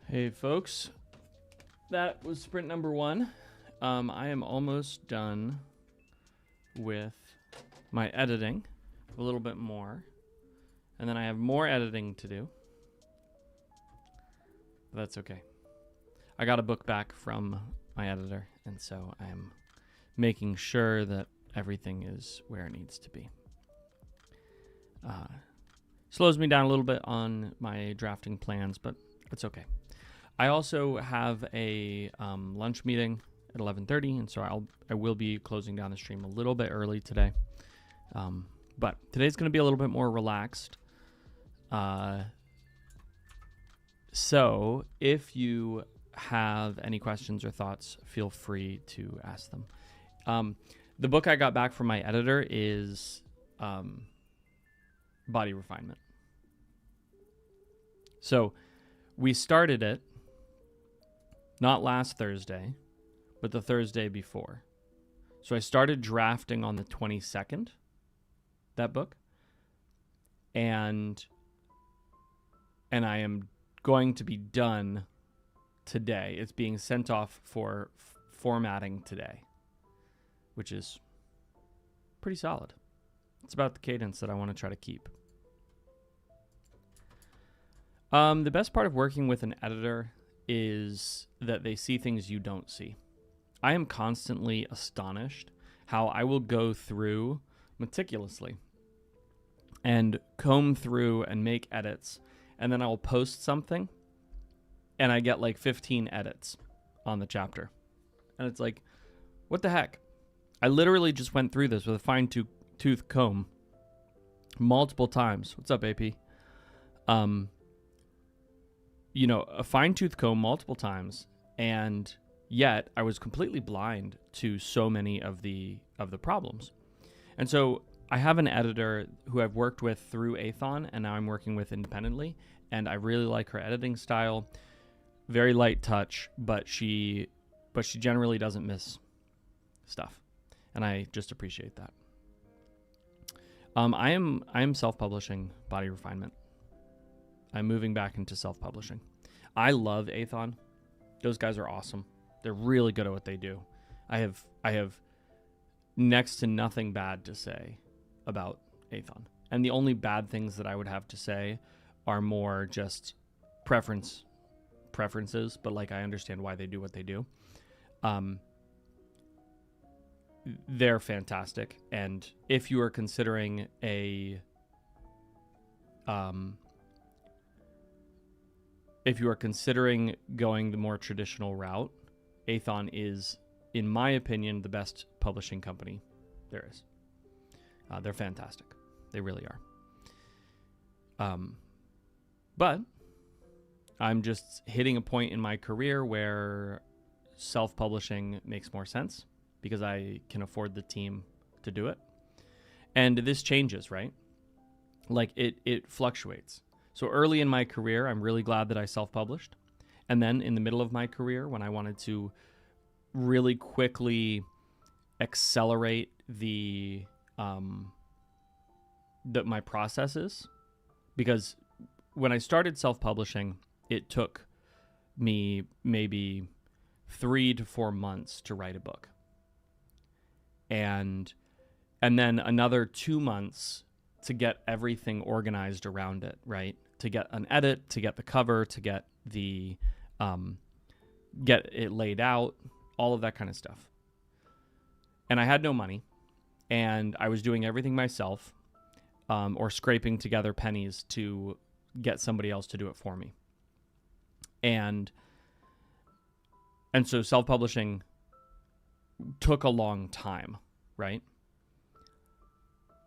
Hey folks, that was sprint number 1. I am almost done with my editing, a little bit more, and then I have more editing to do. But that's okay. I got a book back from my editor, and so I'm making sure that everything is where it needs to be. Slows me down a little bit on my drafting plans, but it's okay. I also have a lunch meeting at 11:30, and so I will be closing down the stream a little bit early today. But today's going to be a little bit more relaxed. So if you have any questions or thoughts, feel free to ask them. The book I got back from my editor is Body Refinement. So we started it not last Thursday, but the Thursday before. So I started drafting on the 22nd, that book. And I am going to be done today. It's being sent off for formatting today, which is pretty solid. It's about the cadence that I want to try to keep. The best part of working with an editor is that they see things you don't see. I am constantly astonished how I will go through meticulously and comb through and make edits, and then I will post something and I get like 15 edits on the chapter. And it's like, what the heck? I literally just went through this with a fine-tooth comb multiple times. What's up, AP? A fine-tooth comb multiple times, and yet I was completely blind to so many of the problems. And so I have an editor who I've worked with through Athon, and now I'm working with independently, and I really like her editing style. Very light touch, but she generally doesn't miss stuff, and I just appreciate that. I am self-publishing Body Refinement. I'm moving back into self-publishing. I love Athon. Those guys are awesome. They're really good at what they do. I have next to nothing bad to say about Athon. And the only bad things that I would have to say are more just preferences, but like I understand why they do what they do. They're fantastic. And if you are considering going the more traditional route, Athon is, in my opinion, the best publishing company there is. They're fantastic. They really are. But I'm just hitting a point in my career where self-publishing makes more sense because I can afford the team to do it. And this changes, right? Like it fluctuates. So early in my career, I'm really glad that I self-published. And then in the middle of my career, when I wanted to really quickly accelerate my processes, because when I started self-publishing, it took me maybe 3 to 4 months to write a book. And then another 2 months to get everything organized around it, right? To get an edit, to get the cover, to get get it laid out, all of that kind of stuff. And I had no money, and I was doing everything myself, or scraping together pennies to get somebody else to do it for me. And so self-publishing took a long time, right?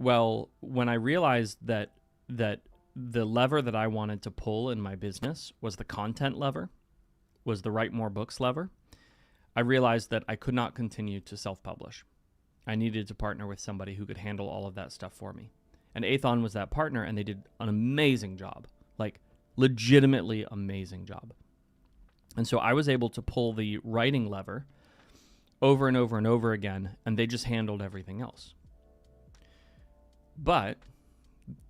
Well, when I realized that the lever that I wanted to pull in my business was the content lever, was the write more books lever, I realized that I could not continue to self-publish. I needed to partner with somebody who could handle all of that stuff for me. And Athon was that partner, and they did an amazing job, like legitimately amazing job. And so I was able to pull the writing lever over and over and over again, and they just handled everything else. But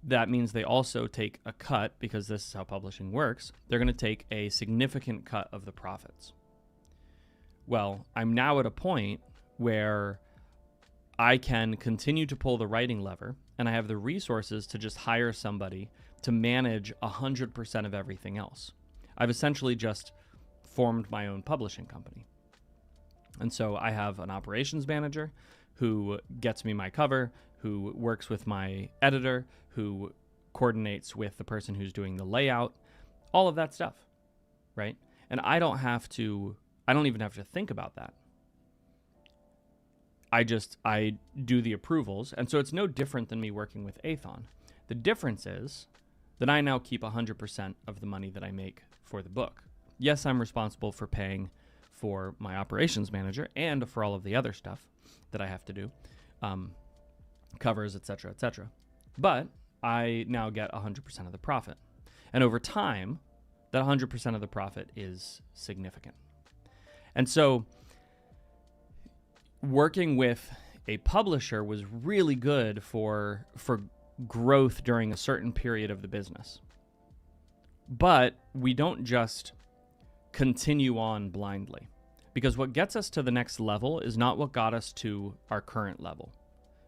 that means they also take a cut, because this is how publishing works. They're going to take a significant cut of the profits. Well, I'm now at a point where I can continue to pull the writing lever, and I have the resources to just hire somebody to manage 100% of everything else. I've essentially just formed my own publishing company. And so I have an operations manager who gets me my cover, who works with my editor, who coordinates with the person who's doing the layout, all of that stuff, right? And I don't even have to think about that. I do the approvals. And so it's no different than me working with Aethon. The difference is that I now keep 100% of the money that I make for the book. Yes, I'm responsible for paying for my operations manager and for all of the other stuff that I have to do, covers, etc., etc. But I now get 100% of the profit. And over time, that 100% of the profit is significant. And so working with a publisher was really good for growth during a certain period of the business. But we don't just continue on blindly, because what gets us to the next level is not what got us to our current level,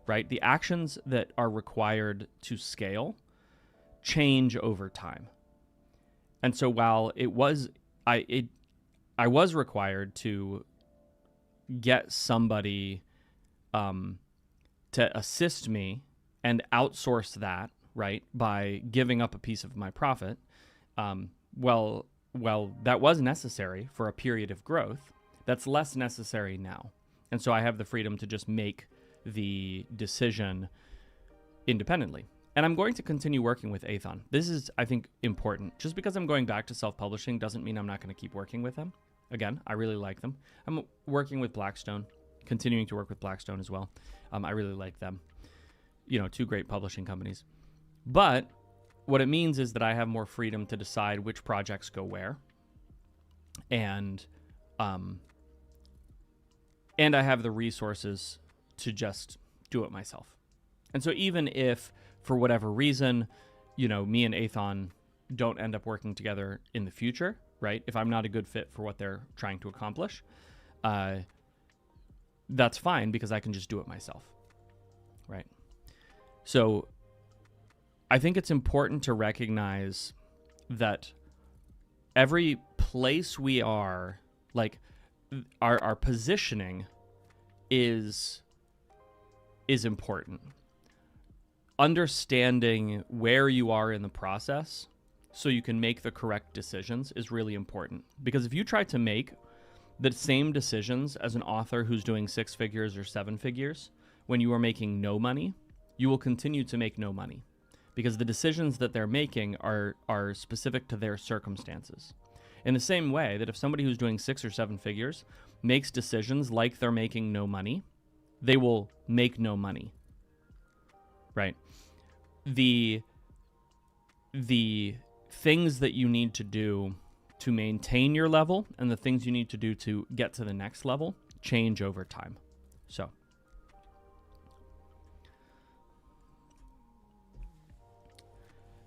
right? The actions that are required to scale change over time. And so while I was required to get somebody to assist me and outsource that, right, by giving up a piece of my profit, well, that was necessary for a period of growth. That's less necessary now. And so I have the freedom to just make the decision independently. And I'm going to continue working with Aethon. This is, I think, important. Just because I'm going back to self-publishing doesn't mean I'm not going to keep working with them. Again, I really like them. I'm working with Blackstone, continuing to work with Blackstone as well. I really like them. You know, two great publishing companies. But what it means is that I have more freedom to decide which projects go where. And I have the resources to just do it myself. And so even if, for whatever reason, you know, me and Aethon don't end up working together in the future, right? If I'm not a good fit for what they're trying to accomplish, that's fine, because I can just do it myself, right? So I think it's important to recognize that every place we are, like our positioning is important. Understanding where you are in the process so you can make the correct decisions is really important. Because if you try to make the same decisions as an author who's doing 6 figures or 7 figures when you are making no money, you will continue to make no money, because the decisions that they're making are specific to their circumstances. In the same way that if somebody who's doing 6 or 7 figures makes decisions like they're making no money, they will make no money, right? The things that you need to do to maintain your level and the things you need to do to get to the next level change over time. So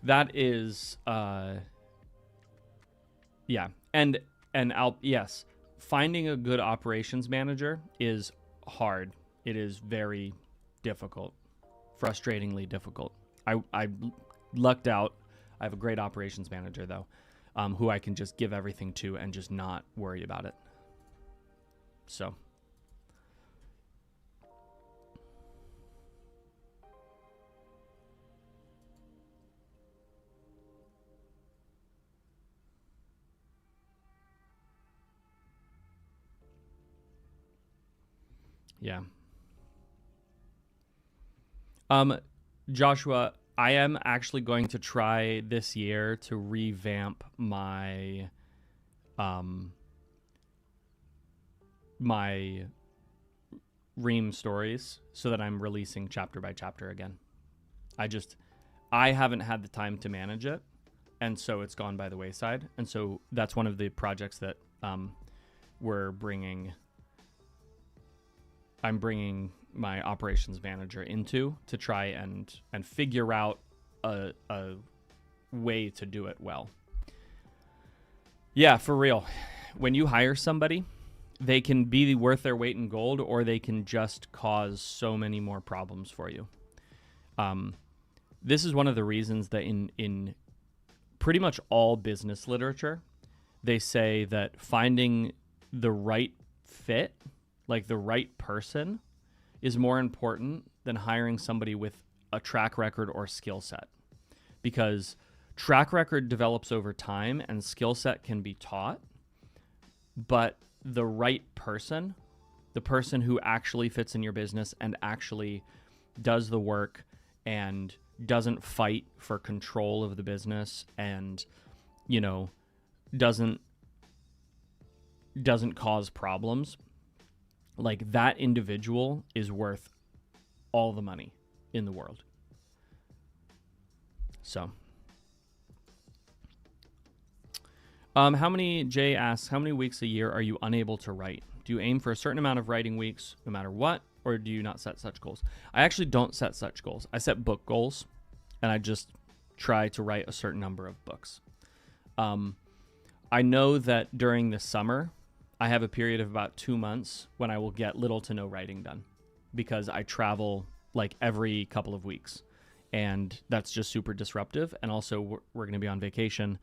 that is yes, finding a good operations manager is hard. It is very difficult, frustratingly difficult. I lucked out. I have a great operations manager, though, who I can just give everything to and just not worry about it. So. Yeah. Joshua, I am actually going to try this year to revamp my my Ream stories so that I'm releasing chapter by chapter again. I haven't had the time to manage it, and so it's gone by the wayside. And so that's one of the projects that we're bringing I'm bringing my operations manager into to try and figure out a way to do it well. Yeah, for real. When you hire somebody, they can be worth their weight in gold, or they can just cause so many more problems for you. This is one of the reasons that in pretty much all business literature, they say that finding the right fit, like the right person, is more important than hiring somebody with a track record or skill set. Because track record develops over time and skill set can be taught, but the right person, the person who actually fits in your business and actually does the work and doesn't fight for control of the business and, you know, doesn't cause problems, like that individual is worth all the money in the world. So, Jay asks, how many weeks a year are you unable to write? Do you aim for a certain amount of writing weeks no matter what, or do you not set such goals? I actually don't set such goals. I set book goals, and I just try to write a certain number of books. I know that during the summer, I have a period of about 2 months when I will get little to no writing done because I travel like every couple of weeks, and that's just super disruptive. And also we're going to be on vacation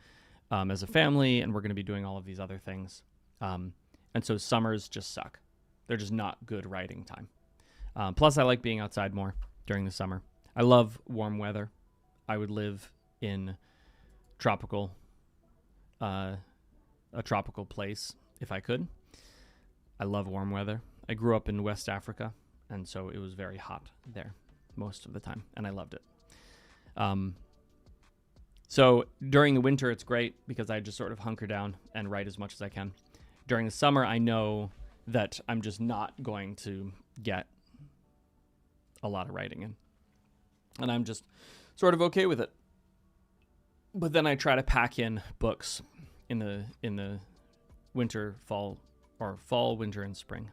as a family, and we're going to be doing all of these other things. And so summers just suck. They're just not good writing time. Plus, I like being outside more during the summer. I love warm weather. I would live in a tropical place if I could. I love warm weather. I grew up in West Africa, and so it was very hot there most of the time, and I loved it. So during the winter, it's great because I just sort of hunker down and write as much as I can. During the summer, I know that I'm just not going to get a lot of writing in, and I'm just sort of okay with it. But then I try to pack in books in the winter, fall, winter, and spring.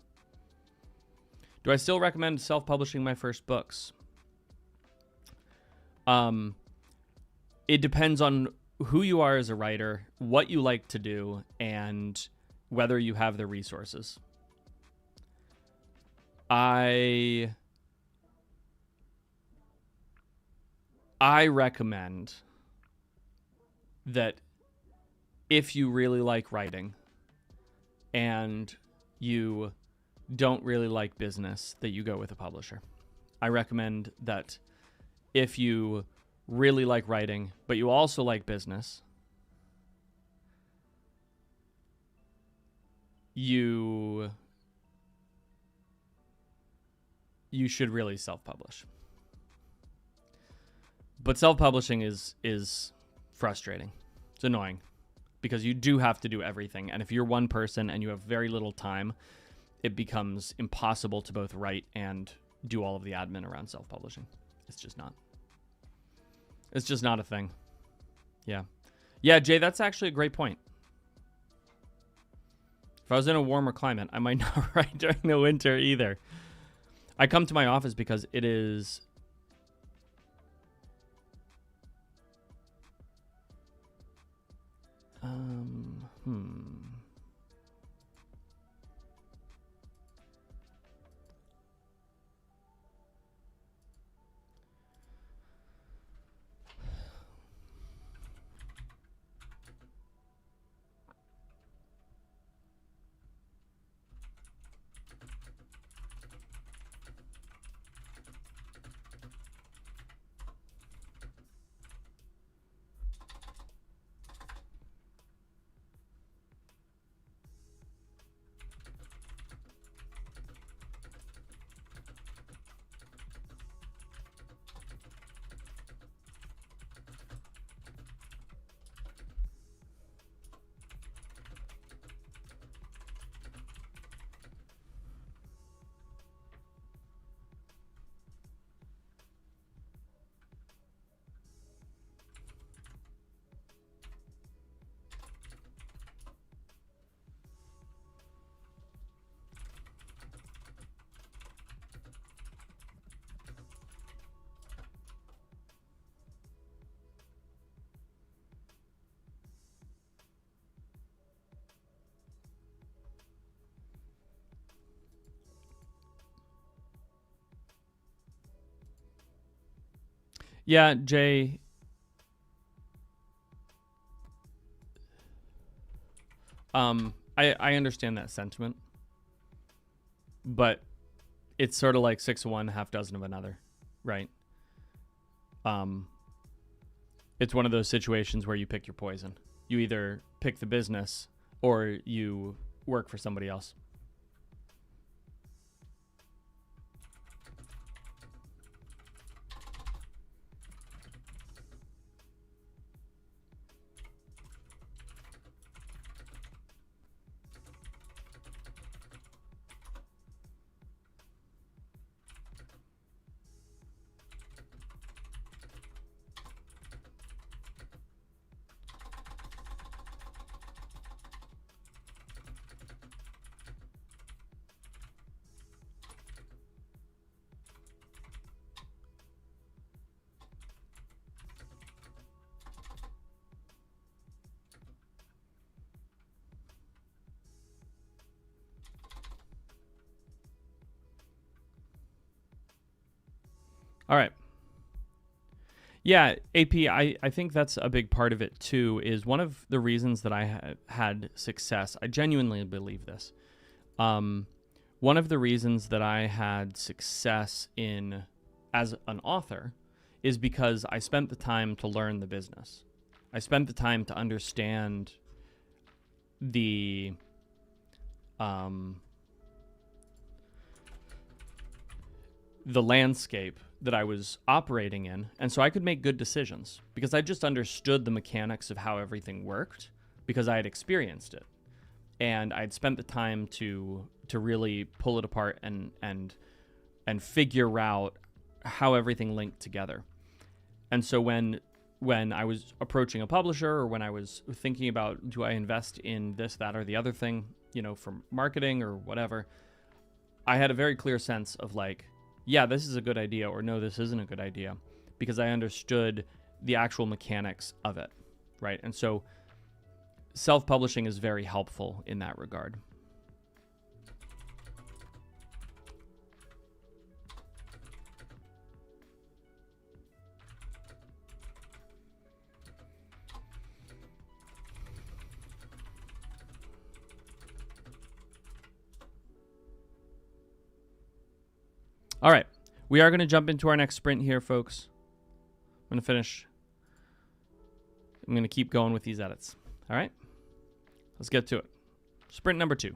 Do I still recommend self-publishing my first books? It depends on who you are as a writer, what you like to do, and whether you have the resources. I recommend that if you really like writing and you don't really like business, that you go with a publisher. I recommend that if you really like writing, but you also like business, you should really self-publish. But self-publishing is frustrating. It's annoying because you do have to do everything. And if you're one person and you have very little time, it becomes impossible to both write and do all of the admin around self-publishing. It's just not a thing. Yeah. Yeah, Jay, that's actually a great point. If I was in a warmer climate, I might not write during the winter either. I come to my office because it is... Yeah, Jay. I understand that sentiment, but it's sort of like 6 of one, half dozen of another, right? Um, it's one of those situations where you pick your poison. You either pick the business or you work for somebody else. All right. Yeah, AP, I think that's a big part of it too, is one of the reasons that I had success. I genuinely believe this. One of the reasons that I had success in as an author is because I spent the time to learn the business. I spent the time to understand the landscape that I was operating in, and so I could make good decisions because I just understood the mechanics of how everything worked because I had experienced it, and I'd spent the time to really pull it apart and figure out how everything linked together. And so when I was approaching a publisher, or when I was thinking about, do I invest in this, that, or the other thing, for marketing or whatever, I had a very clear sense of like, yeah, this is a good idea, or no, this isn't a good idea, because I understood the actual mechanics of it, right? And so self-publishing is very helpful in that regard. All right, we are going to jump into our next sprint here, folks. I'm going to finish. I'm going to keep going with these edits. All right, let's get to it. Sprint number 2.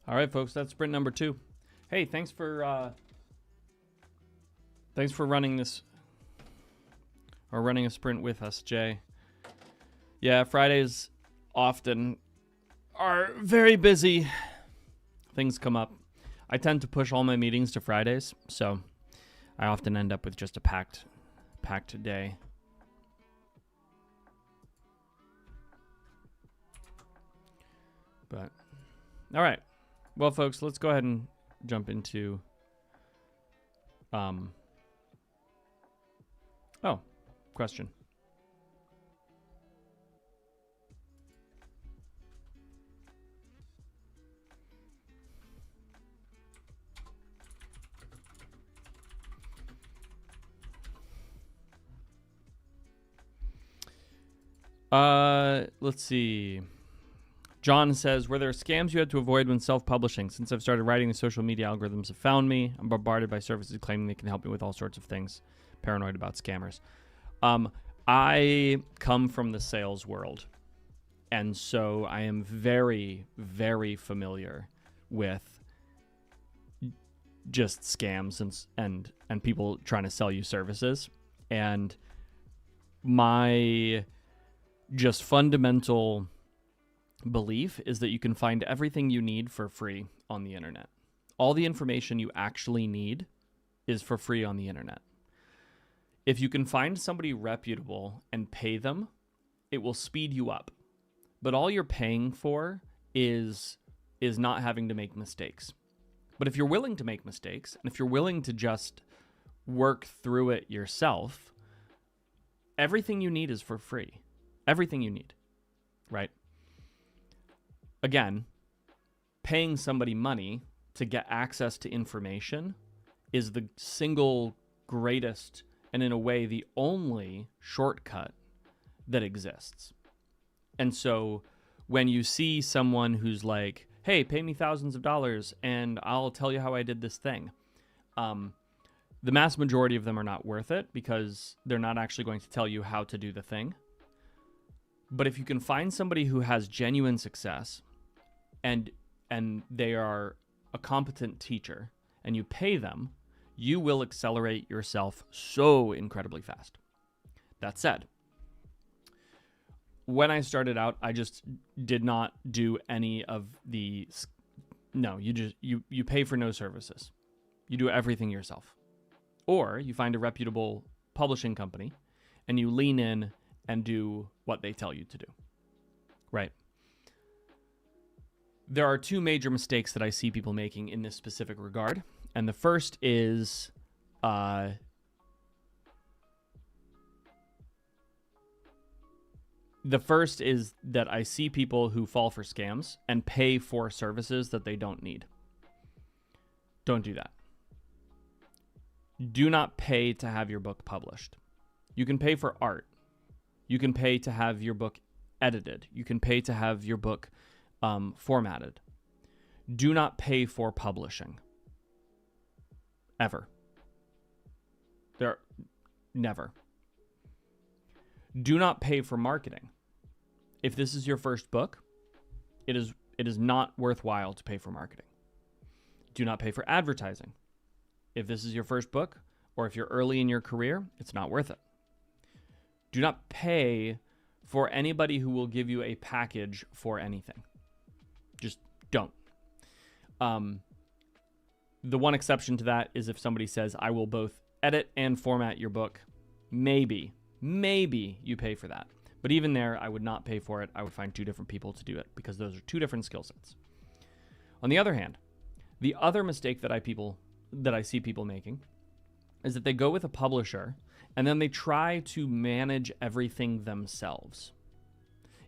All right, folks, that's sprint number 2. Hey, thanks for running this or running a sprint with us, Jay. Yeah, Fridays often are very busy. Things come up. I tend to push all my meetings to Fridays, so I often end up with just a packed day. But all right. Well, folks, let's go ahead and jump into question. Let's see. John says, were there scams you had to avoid when self-publishing? Since I've started writing, the social media algorithms have found me. I'm bombarded by services claiming they can help me with all sorts of things. Paranoid about scammers. I come from the sales world, and so I am very, very familiar with just scams and people trying to sell you services. And my just fundamental belief is that you can find everything you need for free on the internet. All the information you actually need is for free on the internet. If you can find somebody reputable and pay them, it will speed you up. But all you're paying for is not having to make mistakes. But if you're willing to make mistakes, and if you're willing to just work through it yourself, everything you need is for free. Everything you need, right? Again, paying somebody money to get access to information is the single greatest, and in a way, the only shortcut that exists. And so when you see someone who's like, hey, pay me thousands of dollars and I'll tell you how I did this thing, the mass majority of them are not worth it because they're not actually going to tell you how to do the thing. But if you can find somebody who has genuine success and they are a competent teacher and you pay them, you will accelerate yourself so incredibly fast. That said, when I started out, I just did not do any of the, no, you pay for no services. You do everything yourself. Or you find a reputable publishing company and you lean in and do what they tell you to do, right? There are two major mistakes that I see people making in this specific regard. And the first is that I see people who fall for scams and pay for services that they don't need. Don't do that. Do not pay to have your book published. You can pay for art. You can pay to have your book edited. You can pay to have your book formatted. Do not pay for publishing. Ever. Never. Do not pay for marketing. If this is your first book, it is not worthwhile to pay for marketing. Do not pay for advertising. If this is your first book, or if you're early in your career, it's not worth it. Do not pay for anybody who will give you a package for anything. Just don't. The one exception to that is if somebody says, I will both edit and format your book. Maybe you pay for that. But even there, I would not pay for it. I would find two different people to do it because those are two different skill sets. On the other hand, the other mistake that I see people making is that they go with a publisher and then they try to manage everything themselves.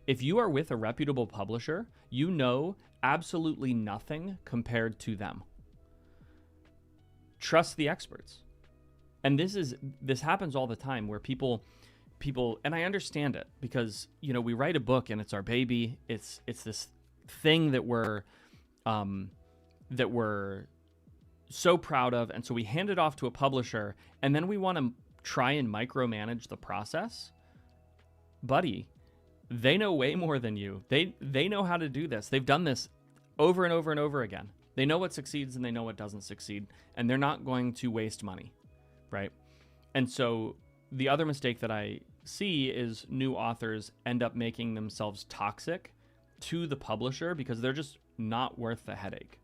If you are with a reputable publisher, you know absolutely nothing compared to them. Trust the experts. And this happens all the time where people, and I understand it because, we write a book and it's our baby. It's this thing that we're so proud of. And so we hand it off to a publisher and then we want to try and micromanage the process. Buddy, they know way more than you. They know how to do this. They've done this over and over and over again. They know what succeeds and they know what doesn't succeed, and they're not going to waste money, right? And so the other mistake that I see is new authors end up making themselves toxic to the publisher because they're just not worth the headache,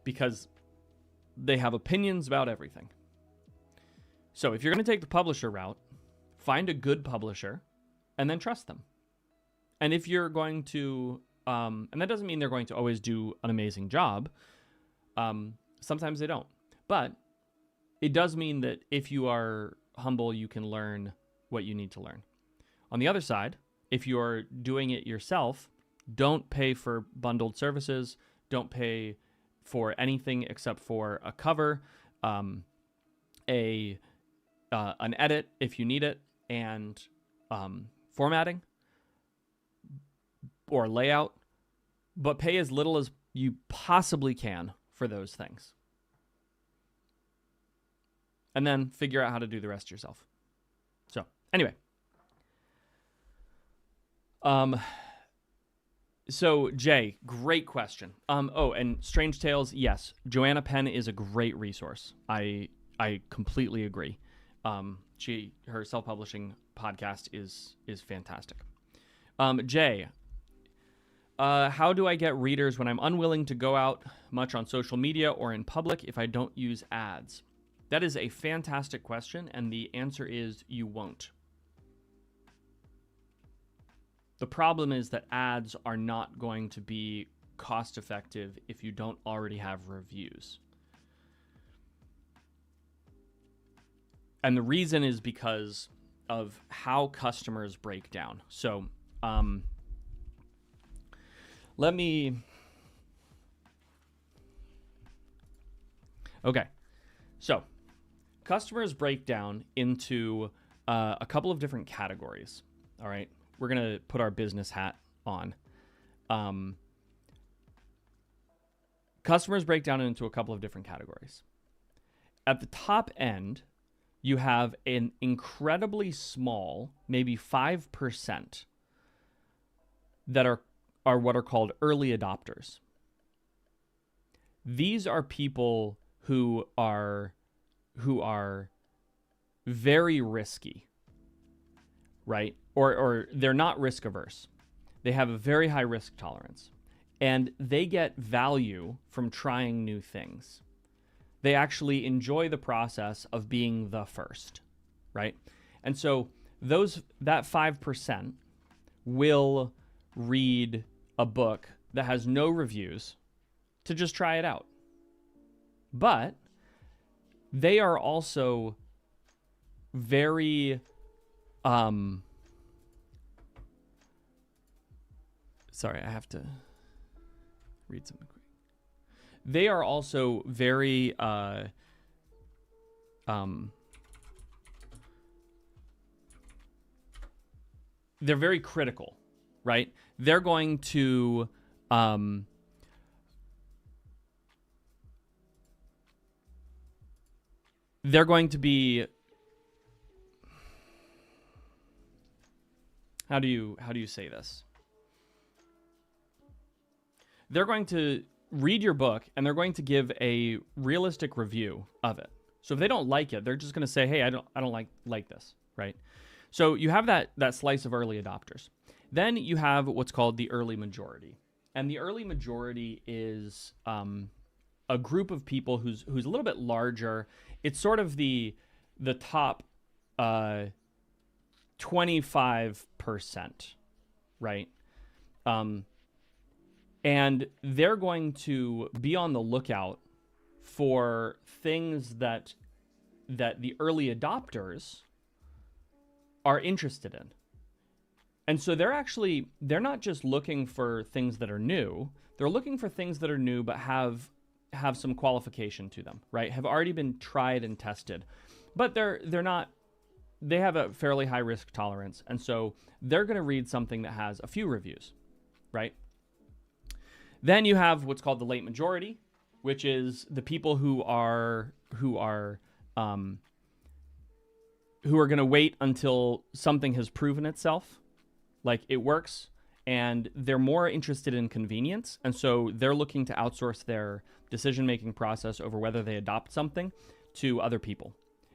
because they have opinions about everything. So if you're going to take the publisher route, find a good publisher and then trust them. And if you're going to, and that doesn't mean they're going to always do an amazing job. Sometimes they don't. But it does mean that if you are humble, you can learn what you need to learn. On the other side, if you're doing it yourself, don't pay for bundled services. Don't pay for anything except for a cover, an edit if you need it, and formatting or layout, but pay as little as you possibly can for those things. And then figure out how to do the rest yourself. So anyway. So Jay, great question. And Strange Tales, yes. Joanna Penn is a great resource. I completely agree. Her self-publishing podcast is fantastic. Jay, how do I get readers when I'm unwilling to go out much on social media or in public if I don't use ads? That is a fantastic question, and the answer is you won't. The problem is that ads are not going to be cost effective if you don't already have reviews. And the reason is because of how customers break down. So, Okay. So, customers break down into a couple of different categories. All right. We're going to put our business hat on. Customers break down into a couple of different categories. At the top end, you have an incredibly small, maybe 5%, that are what are called early adopters. These are people who are very risky, right? Or they're not risk averse. They have a very high risk tolerance, and they get value from trying new things. They actually enjoy the process of being the first, right? And so that 5% will read a book that has no reviews to just try it out. But they are also very sorry, I have to read something quick. They are also very they're very critical, right? They're going to be, how do you say this? They're going to read your book and they're going to give a realistic review of it. So if they don't like it, they're just going to say, "Hey, I don't like this," right? So you have that slice of early adopters. Then you have what's called the early majority. And the early majority is a group of people who's a little bit larger. It's sort of the top 25%, right? And they're going to be on the lookout for things that the early adopters are interested in. And so they're not just looking for things that are new. They're looking for things that are new but have some qualification to them, right? Have already been tried and tested. But they have a fairly high risk tolerance. And so they're going to read something that has a few reviews, right? Then you have what's called the late majority, which is the people who are going to wait until something has proven itself, like it works, and they're more interested in convenience. And so they're looking to outsource their decision-making process over whether they adopt something to other people.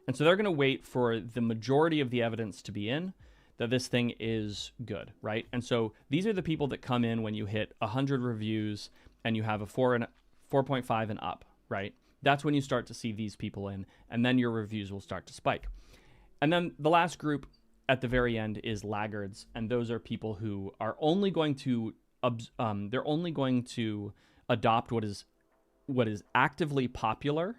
And so they're going to wait for the majority of the evidence to be in that this thing is good, right? And so these are the people that come in when you hit 100 reviews and you have a 4.5 and up, right? That's when you start to see these people in, and then your reviews will start to spike. And then the last group at the very end is laggards, and those are people who are only going to they're only going to adopt what is actively popular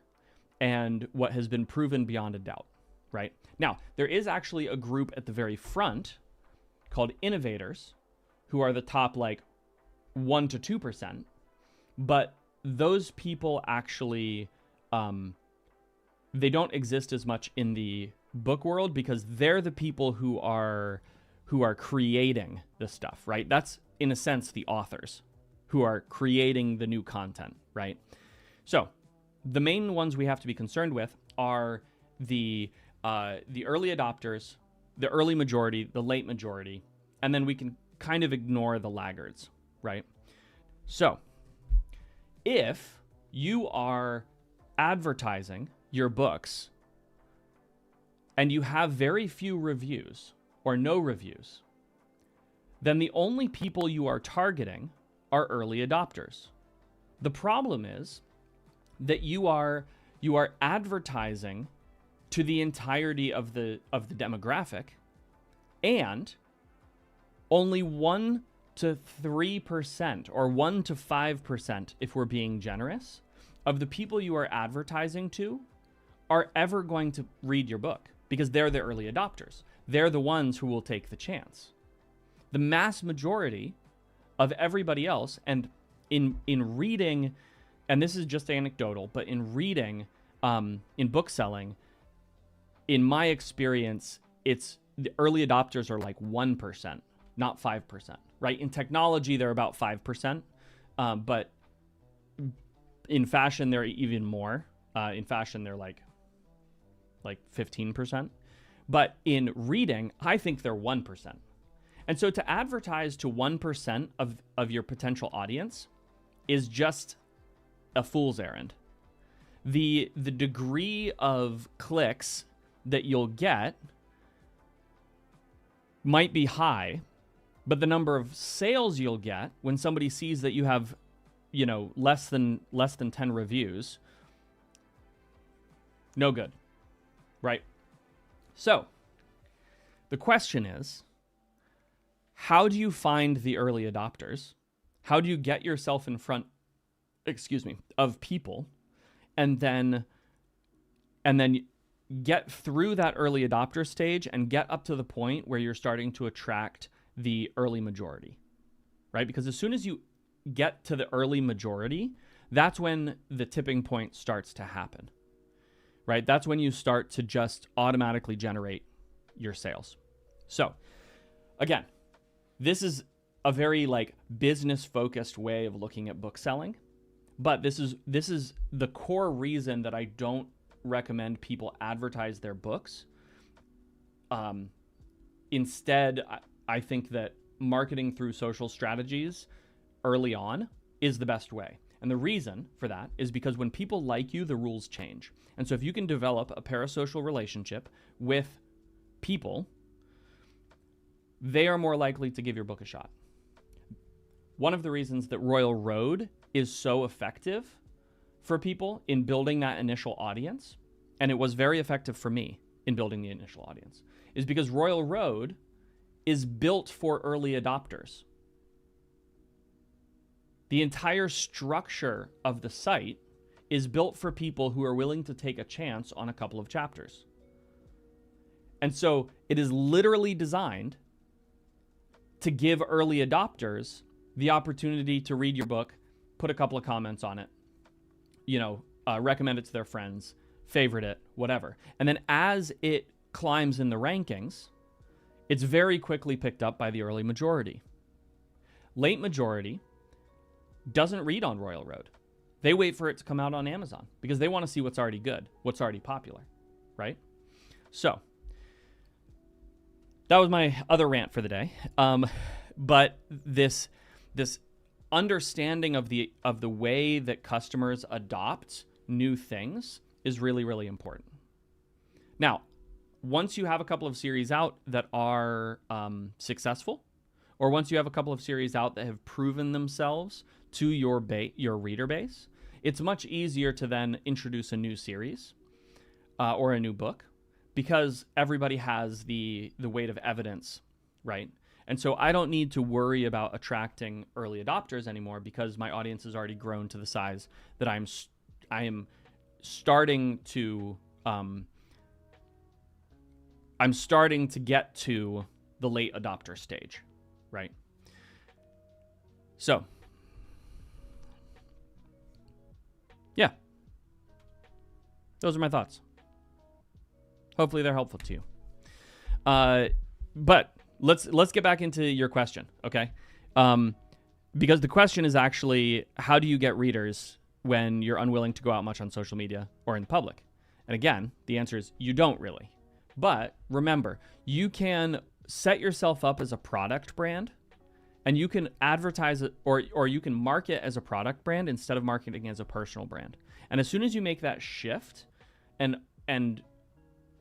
and what has been proven beyond a doubt, right? Now, there is actually a group at the very front called innovators, who are the top like 1 to 2%, but those people actually they don't exist as much in the book world because they're the people who are creating the stuff, right? That's in a sense the authors who are creating the new content, right? So the main ones we have to be concerned with are the early adopters, the early majority, the late majority, and then we can kind of ignore the laggards, right? So if you are advertising your books and you have very few reviews or no reviews, then the only people you are targeting are early adopters. The problem is that you are advertising to the entirety of the demographic, and only 1 to 3% or 1 to 5%, if we're being generous, of the people you are advertising to are ever going to read your book because they're the early adopters. They're the ones who will take the chance. The mass majority of everybody else, and in reading, and this is just anecdotal, but in reading, in book selling, in my experience, it's the early adopters are like 1%, not 5%, right? In technology, they're about 5%, but in fashion, they're even more. In fashion, they're like 15%. But in reading, I think they're 1%. And so to advertise to 1% of your potential audience is just a fool's errand. The degree of clicks that you'll get might be high, but the number of sales you'll get when somebody sees that you have, less than 10 reviews, no good, right? So the question is, how do you find the early adopters? How do you get yourself in front, of people, and then get through that early adopter stage and get up to the point where you're starting to attract the early majority, right? Because as soon as you get to the early majority, that's when the tipping point starts to happen, right? That's when you start to just automatically generate your sales. So again, this is a very business focused way of looking at book selling, but this is the core reason that I don't recommend people advertise their books. Instead, I think that marketing through social strategies early on is the best way. And the reason for that is because when people like you, the rules change. And so if you can develop a parasocial relationship with people, they are more likely to give your book a shot. One of the reasons that Royal Road is so effective for people in building that initial audience, and it was very effective for me in building the initial audience, is because Royal Road is built for early adopters. The entire structure of the site is built for people who are willing to take a chance on a couple of chapters. And so it is literally designed to give early adopters the opportunity to read your book, put a couple of comments on it, recommend it to their friends, favorite it, whatever. And then as it climbs in the rankings, it's very quickly picked up by the early majority. Late majority doesn't read on Royal Road. They wait for it to come out on Amazon because they want to see what's already good, what's already popular, right? So that was my other rant for the day. But this understanding of the way that customers adopt new things is really, really important. Now, once you have a couple of series out that are successful, or once you have a couple of series out that have proven themselves to your reader base, it's much easier to then introduce a new series or a new book, because everybody has the weight of evidence, right? And so I don't need to worry about attracting early adopters anymore, because my audience has already grown to the size that I am starting to get to the late adopter stage, right? So, yeah, those are my thoughts. Hopefully they're helpful to you. But let's get back into your question, okay? Because the question is actually, how do you get readers when you're unwilling to go out much on social media or in the public? And again, the answer is you don't really. But remember, you can set yourself up as a product brand, and you can advertise it, or you can market as a product brand instead of marketing as a personal brand. And as soon as you make that shift, and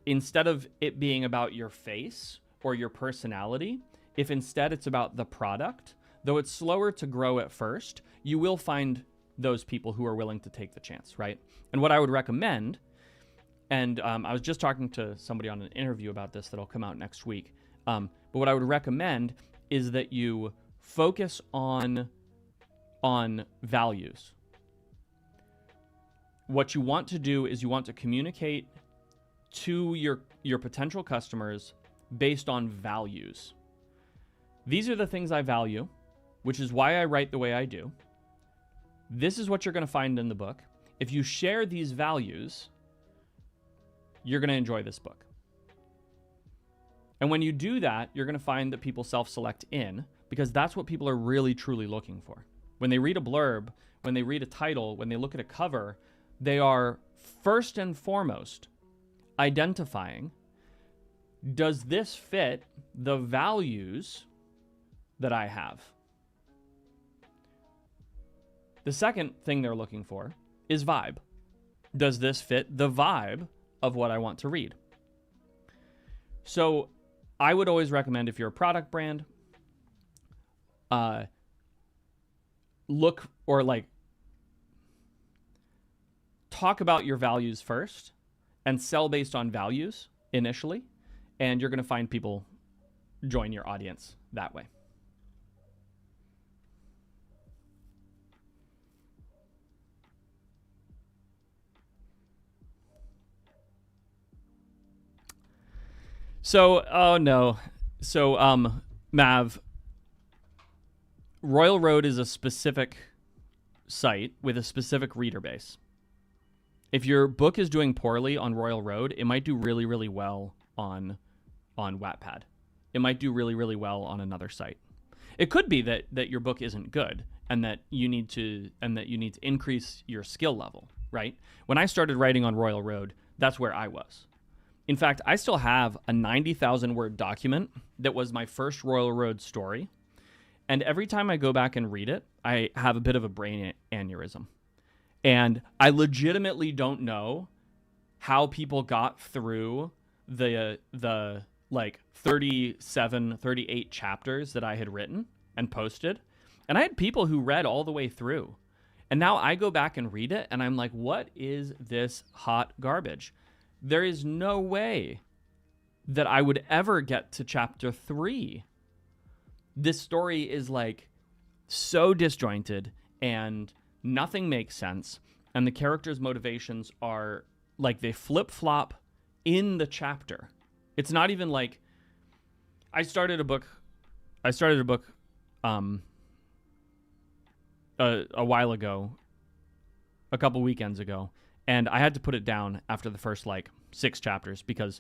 instead of it being about your face or your personality, if instead it's about the product, though it's slower to grow at first, you will find those people who are willing to take the chance, right? And what I would recommend, and I was just talking to somebody on an interview about this that'll come out next week, but what I would recommend is that you focus on values. What you want to do is you want to communicate to your potential customers based on values. These are the things I value, which is why I write the way I do. This is what you're going to find in the book. If you share these values, you're going to enjoy this book. And when you do that, you're going to find that people self-select in, because that's what people are really, truly looking for. When they read a blurb, when they read a title, when they look at a cover, they are first and foremost identifying, does this fit the values that I have? The second thing they're looking for is vibe. Does this fit the vibe of what I want to read? So I would always recommend, if you're a product brand, talk about your values first and sell based on values initially, and you're going to find people join your audience that way. So, oh no. So, Mav, Royal Road is a specific site with a specific reader base. If your book is doing poorly on Royal Road, it might do really, really well on Wattpad. It might do really, really well on another site. It could be that your book isn't good and that you need to increase your skill level, right? When I started writing on Royal Road, that's where I was. In fact, I still have a 90,000 word document that was my first Royal Road story. And every time I go back and read it, I have a bit of a brain aneurysm. And I legitimately don't know how people got through the like 37, 38 chapters that I had written and posted. And I had people who read all the way through. And now I go back and read it and I'm like, what is this hot garbage? There is no way that I would ever get to chapter 3. This story is like so disjointed and nothing makes sense. And the characters' motivations are like they flip-flop in the chapter. It's not even like I started a book a while ago, a couple weekends ago. And I had to put it down after the first, 6 chapters because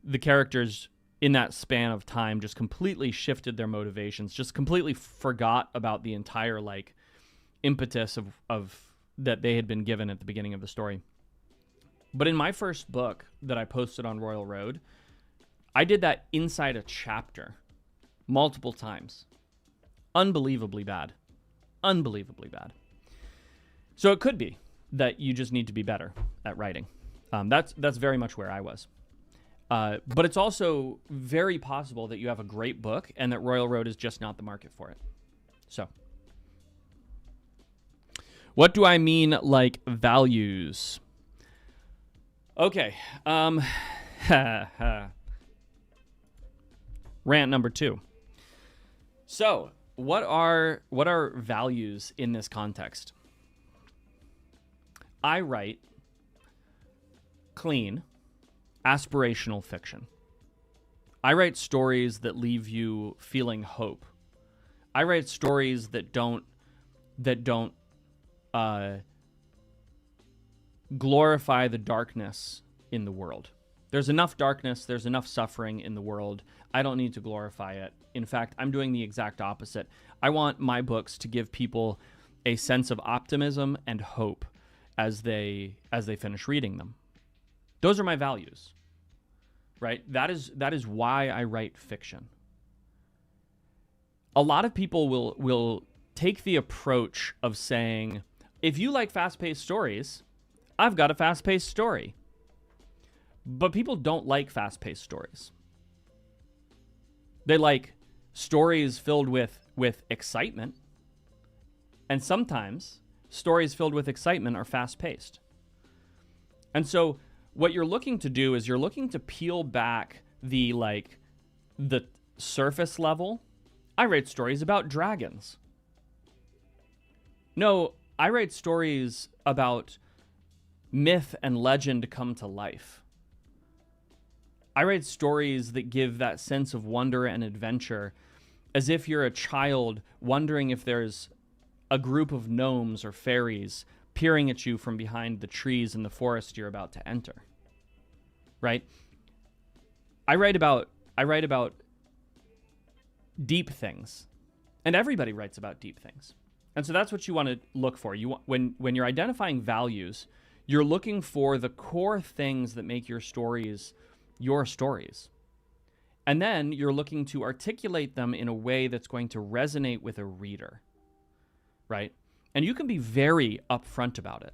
the characters in that span of time just completely shifted their motivations, just completely forgot about the entire, impetus of that they had been given at the beginning of the story. But in my first book that I posted on Royal Road, I did that inside a chapter multiple times. Unbelievably bad. Unbelievably bad. So it could be that you just need to be better at writing. That's very much where I was. But it's also very possible that you have a great book and that Royal Road is just not the market for it. So, what do I mean like values? Okay. Rant number 2. So, what are values in this context? I write clean, aspirational fiction. I write stories that leave you feeling hope. I write stories that don't glorify the darkness in the world. There's enough darkness, there's enough suffering in the world. I don't need to glorify it. In fact, I'm doing the exact opposite. I want my books to give people a sense of optimism and hope as they finish reading them. Those are my values. Right? That is why I write fiction. A lot of people will take the approach of saying, if you like fast-paced stories, I've got a fast-paced story. But people don't like fast-paced stories. They like stories filled with excitement. And sometimes stories filled with excitement are fast-paced. And so what you're looking to do is you're looking to peel back the surface level. I write stories about dragons. No, I write stories about myth and legend come to life. I write stories that give that sense of wonder and adventure, as if you're a child wondering if there's a group of gnomes or fairies peering at you from behind the trees in the forest you're about to enter. Right? I write about deep things. And everybody writes about deep things. And so that's what you want to look for. When you're identifying values, you're looking for the core things that make your stories your stories. And then you're looking to articulate them in a way that's going to resonate with a reader. Right? And you can be very upfront about it.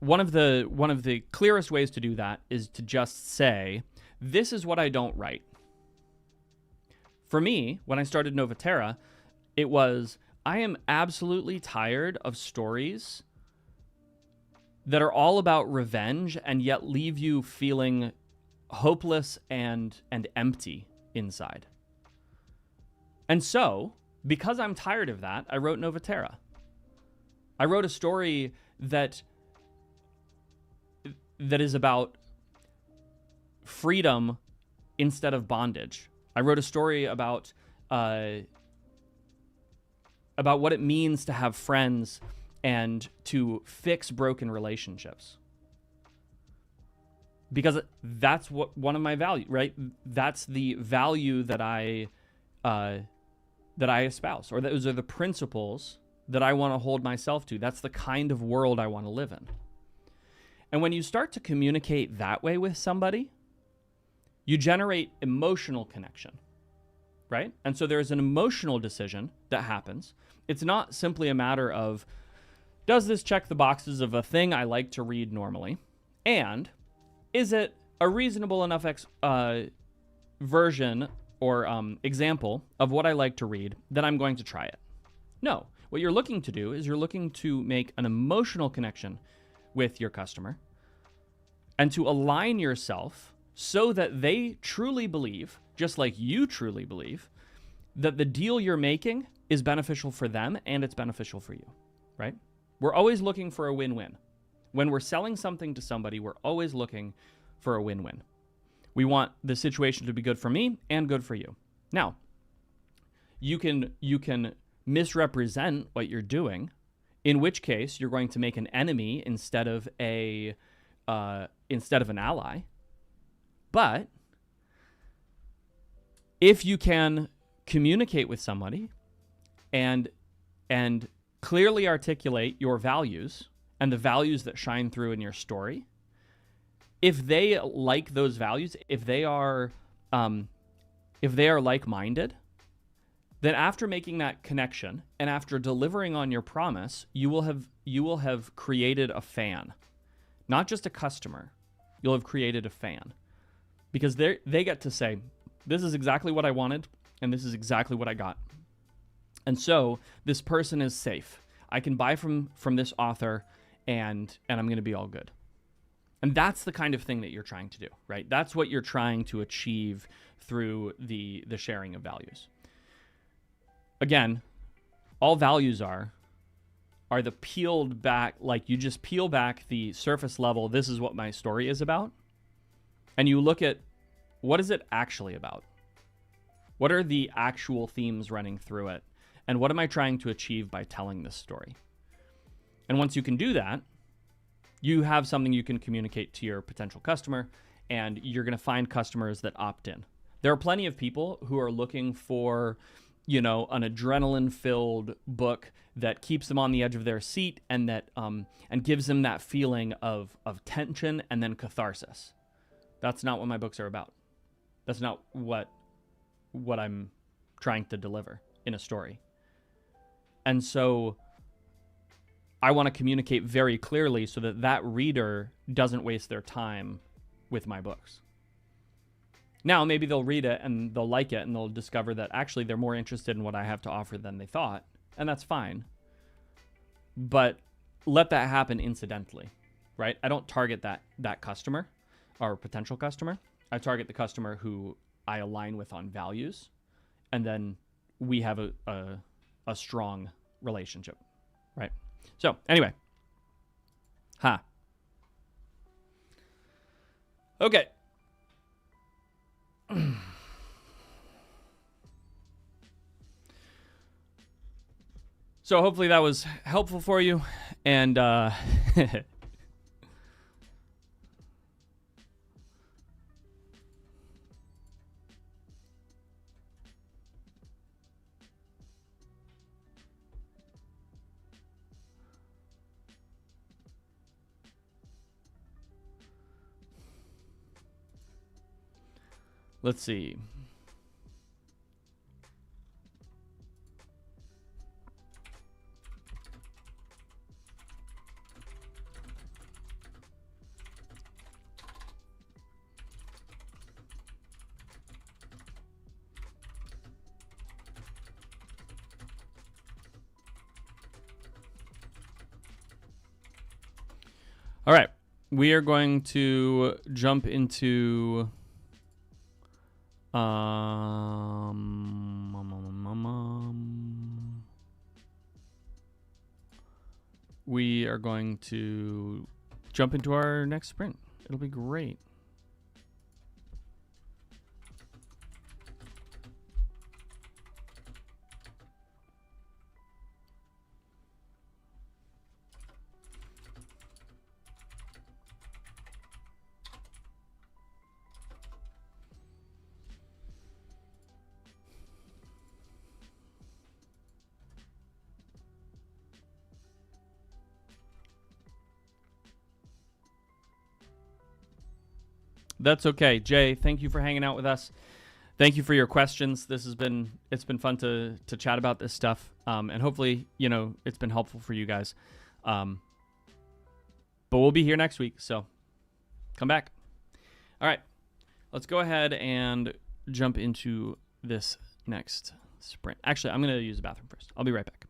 One of the clearest ways to do that is to just say, this is what I don't write. For me, when I started Novaterra, it was, I am absolutely tired of stories that are all about revenge and yet leave you feeling hopeless and empty inside. And so, because I'm tired of that, I wrote Novaterra. I wrote a story that is about freedom instead of bondage. I wrote a story about what it means to have friends and to fix broken relationships. Because that's what one of my values, right? That's the value that I espouse, or those are the principles that I want to hold myself to. That's the kind of world I want to live in. And when you start to communicate that way with somebody, you generate emotional connection, right? And so there's an emotional decision that happens. It's not simply a matter of, does this check the boxes of a thing I like to read normally? And is it a reasonable enough version or example of what I like to read that I'm going to try it? No. What you're looking to do is you're looking to make an emotional connection with your customer and to align yourself so that they truly believe, just like you truly believe, that the deal you're making is beneficial for them and it's beneficial for you, right? We're always looking for a win-win. When we're selling something to somebody, we're always looking for a win-win. We want the situation to be good for me and good for you. Now, you can misrepresent what you're doing, in which case you're going to make an enemy instead of an ally. But if you can communicate with somebody and clearly articulate your values and the values that shine through in your story, if they like those values, if they are like-minded, then after making that connection and after delivering on your promise, you will have created a fan, not just a customer. You'll have created a fan, because they get to say, this is exactly what I wanted, and this is exactly what I got. And so this person is safe. I can buy from this author, and I'm going to be all good. And that's the kind of thing that you're trying to do, right? That's what you're trying to achieve through the sharing of values. Again, all values are the peeled back, like you just peel back the surface level, this is what my story is about, and you look at what is it actually about? What are the actual themes running through it? And what am I trying to achieve by telling this story? And once you can do that, you have something you can communicate to your potential customer, and you're going to find customers that opt in. There are plenty of people who are looking for, an adrenaline-filled book that keeps them on the edge of their seat and that and gives them that feeling of tension and then catharsis. That's not what my books are about. That's not what I'm trying to deliver in a story. And so I want to communicate very clearly so that reader doesn't waste their time with my books. Now, maybe they'll read it and they'll like it and they'll discover that actually they're more interested in what I have to offer than they thought, and that's fine. But let that happen incidentally, right? I don't target that customer or potential customer. I target the customer who I align with on values, and then we have a strong relationship, right? So anyway, okay. So hopefully that was helpful for you, and let's see. All right, we are going to jump into we are going to jump into our next sprint. It'll be great. That's okay. Jay, thank you for hanging out with us. Thank you for your questions. It's been fun to chat about this stuff. And hopefully, it's been helpful for you guys. But we'll be here next week, so come back. All right. Let's go ahead and jump into this next sprint. Actually, I'm going to use the bathroom first. I'll be right back.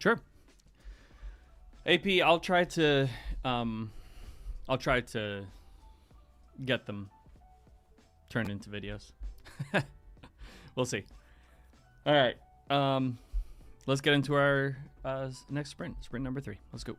Sure. AP, I'll try to get them turned into videos. We'll see. All right. Let's get into our next sprint number 3. Let's go.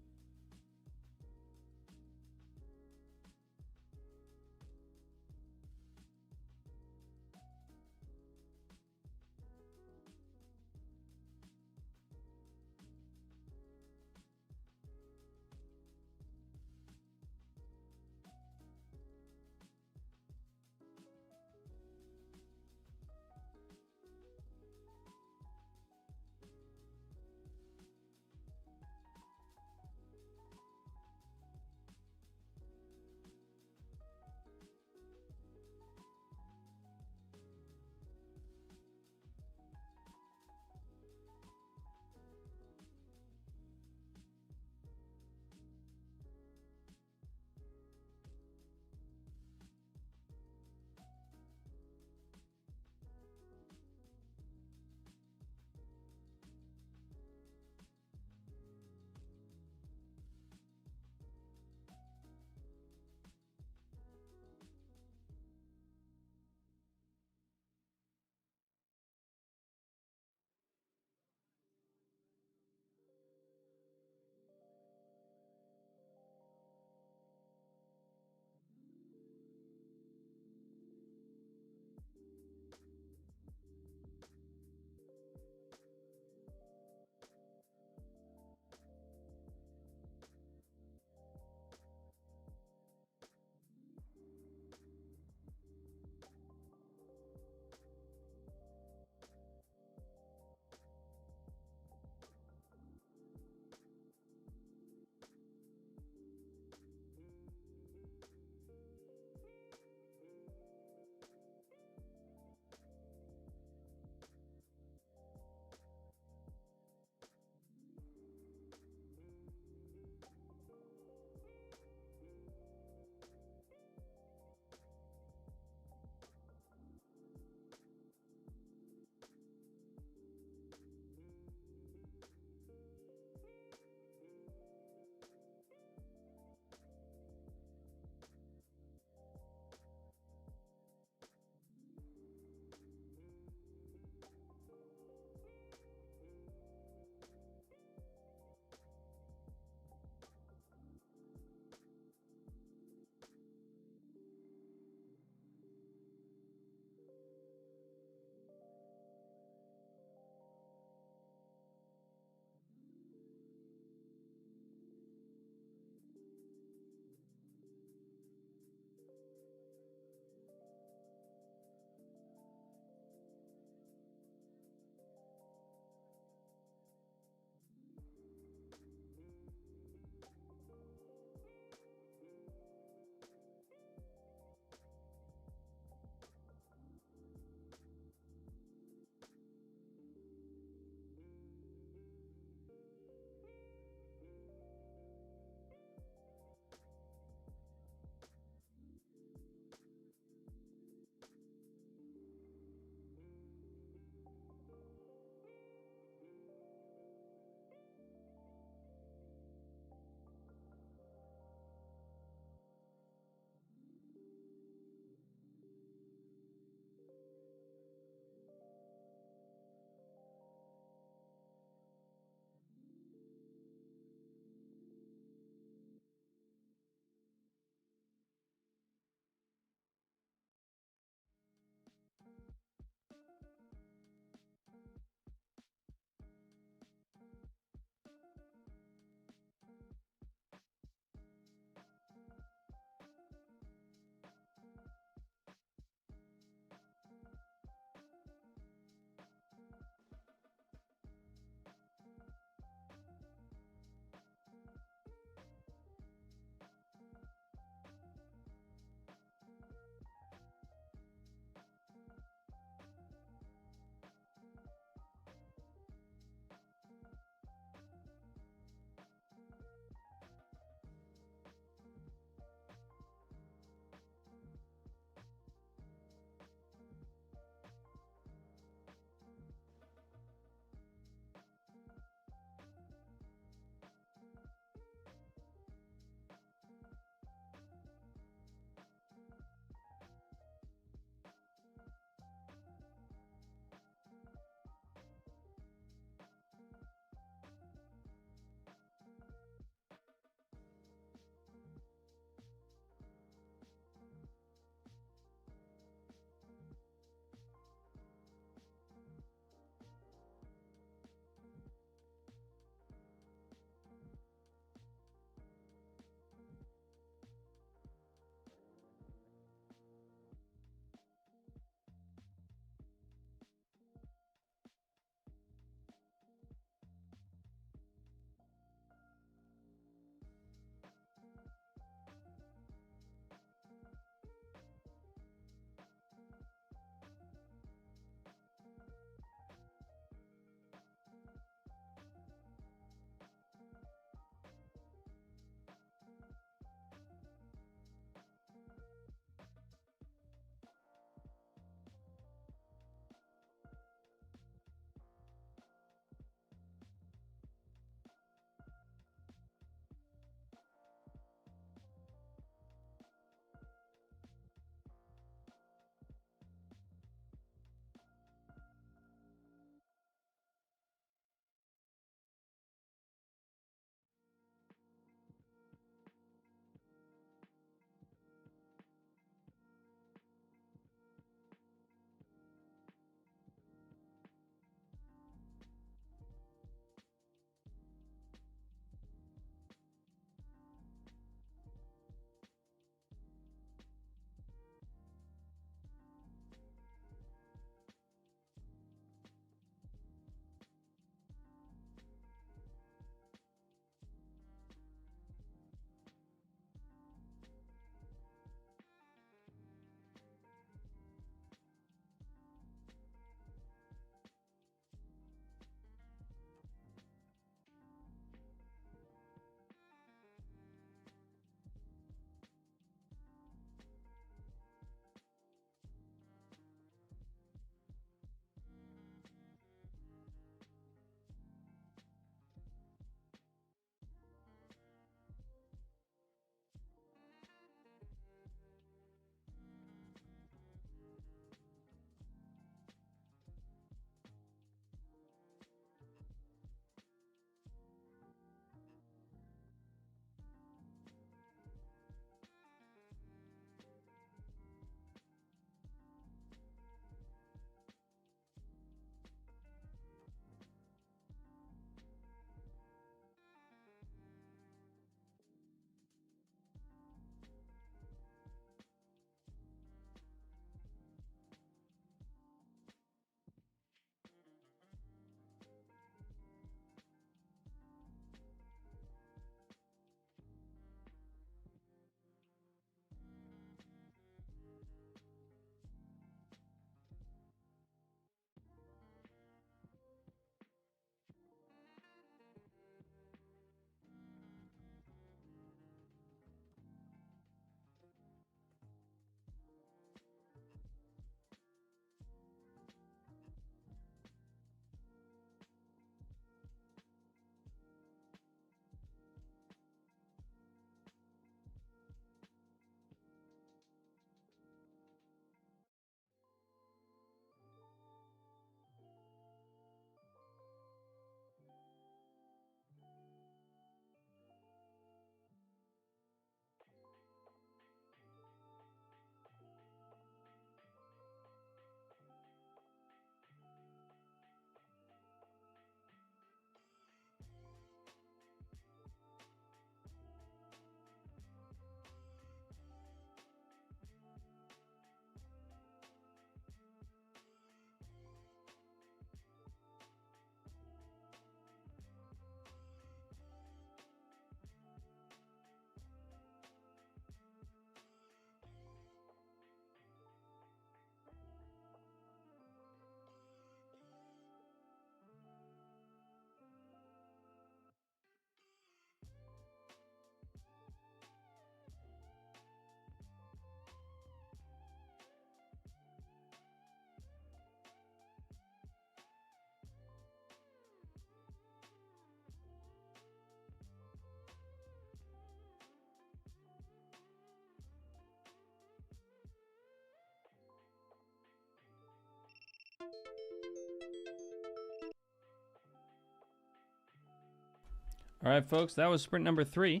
All right, folks, that was sprint number 3.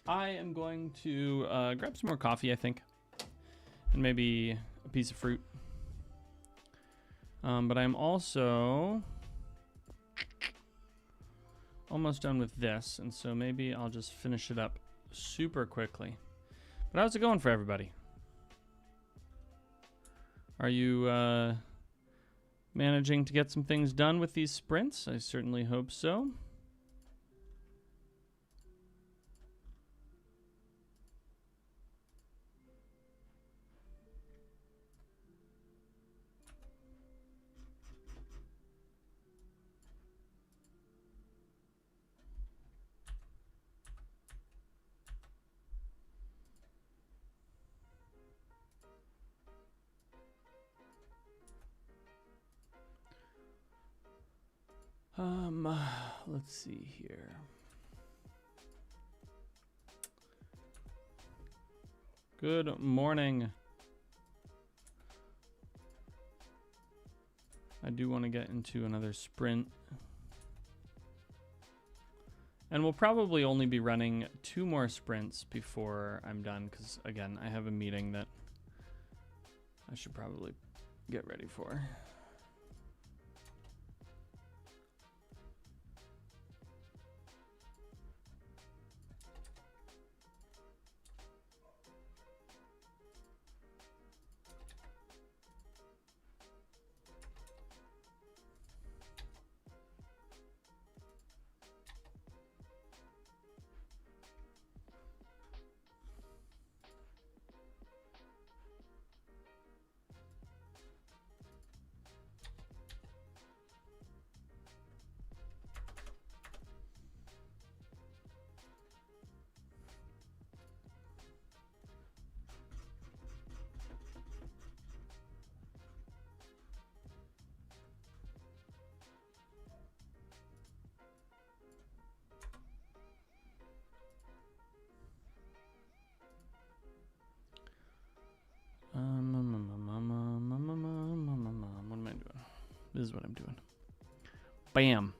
I am going to grab some more coffee, I think, and maybe a piece of fruit. But I'm also almost done with this, and so maybe I'll just finish it up super quickly. But how's it going for everybody? Are you managing to get some things done with these sprints? I certainly hope so. Let's see here. Good morning. I do want to get into another sprint. And we'll probably only be running 2 more sprints before I'm done, because, again, I have a meeting that I should probably get ready for. What am I doing? This is what I'm doing. Bam.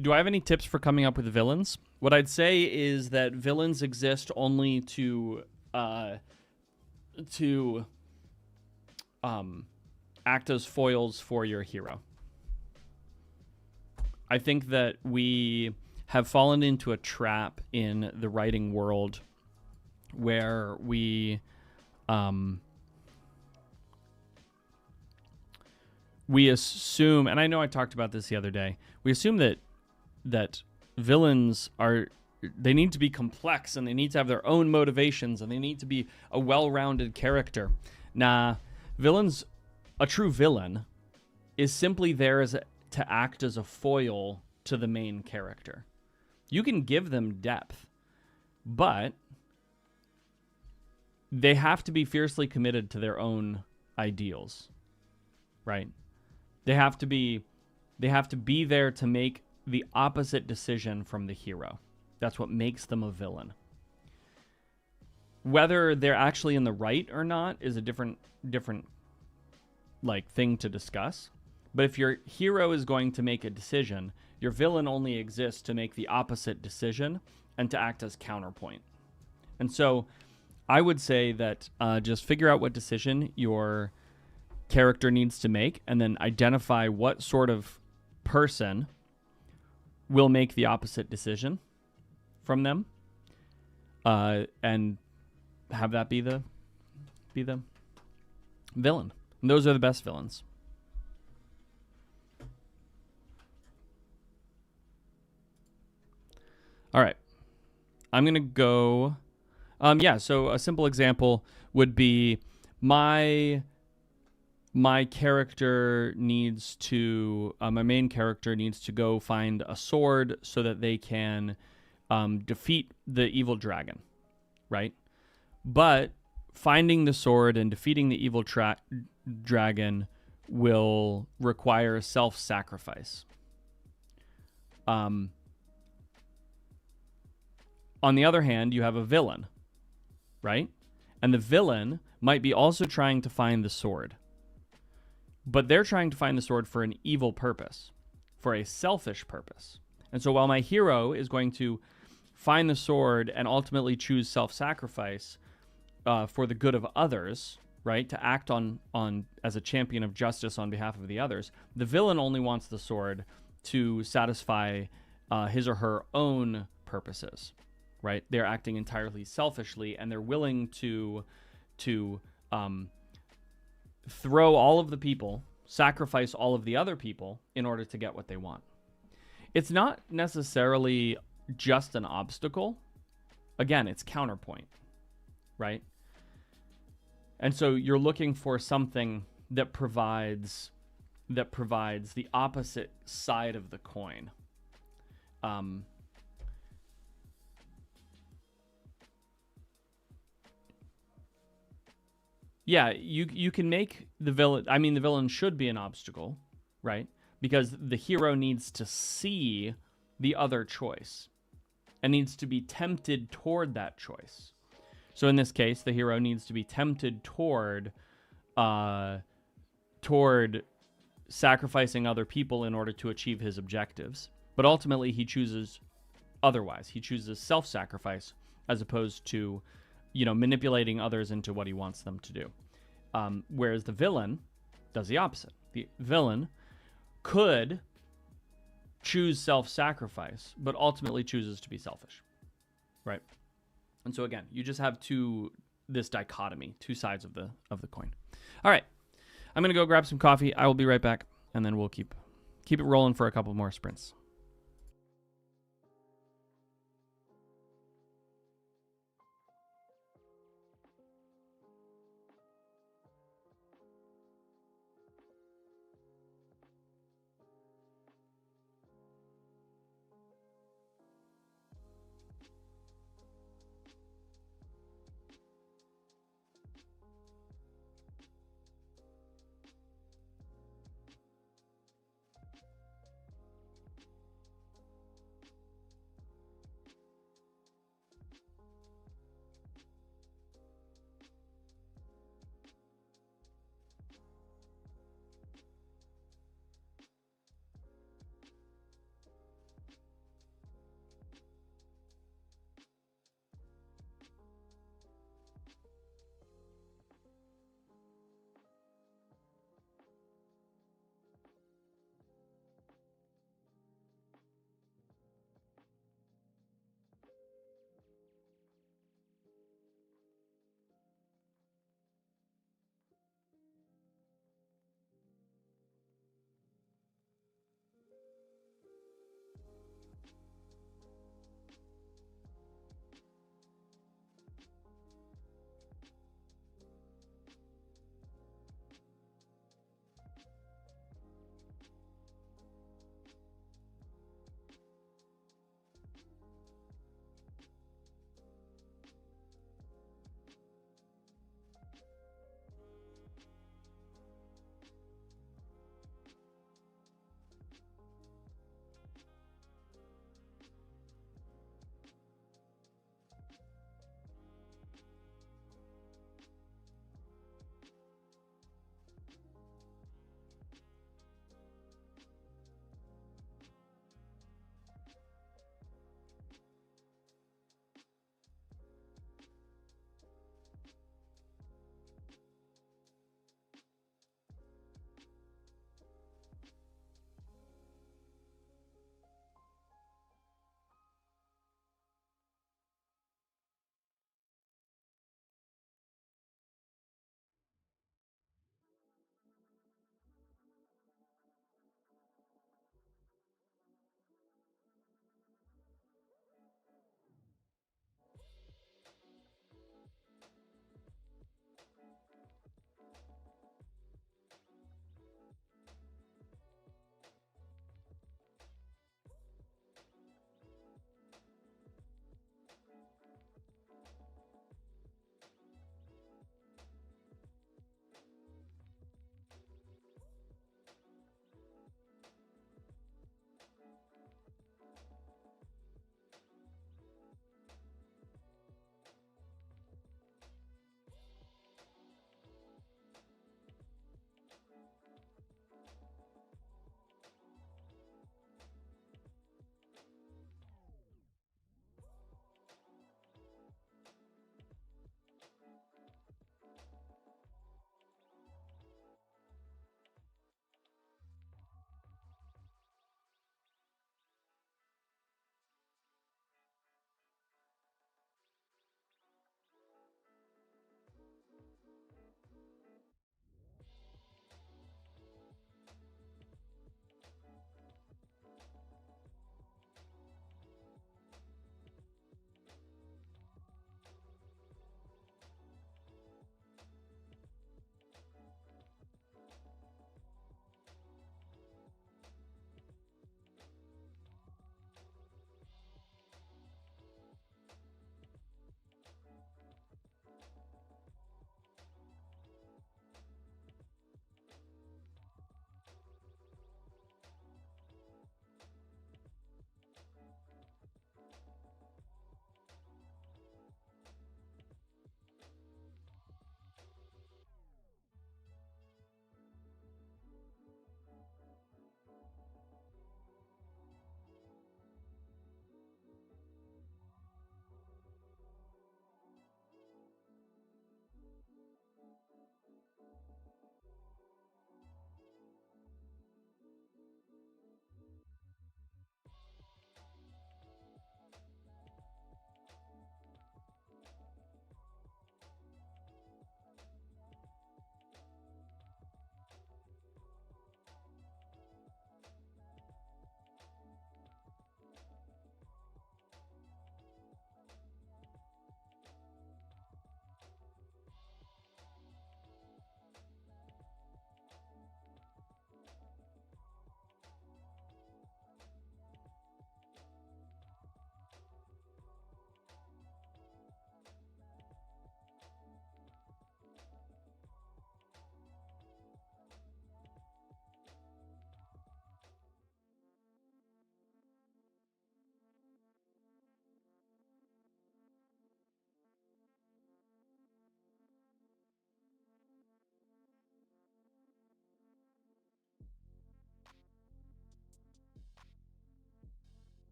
Do I have any tips for coming up with villains? What I'd say is that villains exist only to act as foils for your hero. I think that we have fallen into a trap in the writing world where we assume, and I know I talked about this the other day, we assume that villains they need to be complex, and they need to have their own motivations, and they need to be a well-rounded character. Nah, a true villain is simply there to act as a foil to the main character. You can give them depth, but they have to be fiercely committed to their own ideals, right? They have to be there to make the opposite decision from the hero. That's what makes them a villain. Whether they're actually in the right or not is a different like thing to discuss. But if your hero is going to make a decision, your villain only exists to make the opposite decision and to act as counterpoint. And so I would say that just figure out what decision your character needs to make, and then identify what sort of person will make the opposite decision from them, and have that be the villain. And those are the best villains. All right. I'm going to go. Yeah, so a simple example would be my character needs to, my main character needs to go find a sword so that they can defeat the evil dragon, right? But finding the sword and defeating the evil dragon will require self-sacrifice. On the other hand, you have a villain, right? And the villain might be also trying to find the sword. But they're trying to find the sword for an evil purpose, for a selfish purpose. And so while my hero is going to find the sword and ultimately choose self-sacrifice for the good of others, right, to act on as a champion of justice on behalf of the others, the villain only wants the sword to satisfy his or her own purposes, right? They're acting entirely selfishly, and they're willing to throw all of the people, sacrifice all of the other people in order to get what they want. It's not necessarily just an obstacle. Again, it's counterpoint, right? And so you're looking for something that provides the opposite side of the coin. Yeah, you can make the villain. I mean, the villain should be an obstacle, right? Because the hero needs to see the other choice and needs to be tempted toward that choice. So in this case, the hero needs to be tempted toward sacrificing other people in order to achieve his objectives. But ultimately, he chooses otherwise. He chooses self-sacrifice as opposed to, manipulating others into what he wants them to do. Whereas the villain does the opposite. The villain could choose self-sacrifice, but ultimately chooses to be selfish, right? And so again, you just have this dichotomy, two sides of the coin. All right, I'm gonna go grab some coffee. I will be right back, and then we'll keep it rolling for a couple more sprints.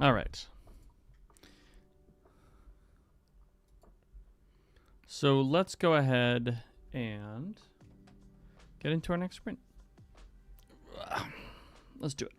All right. So let's go ahead and get into our next sprint. Let's do it.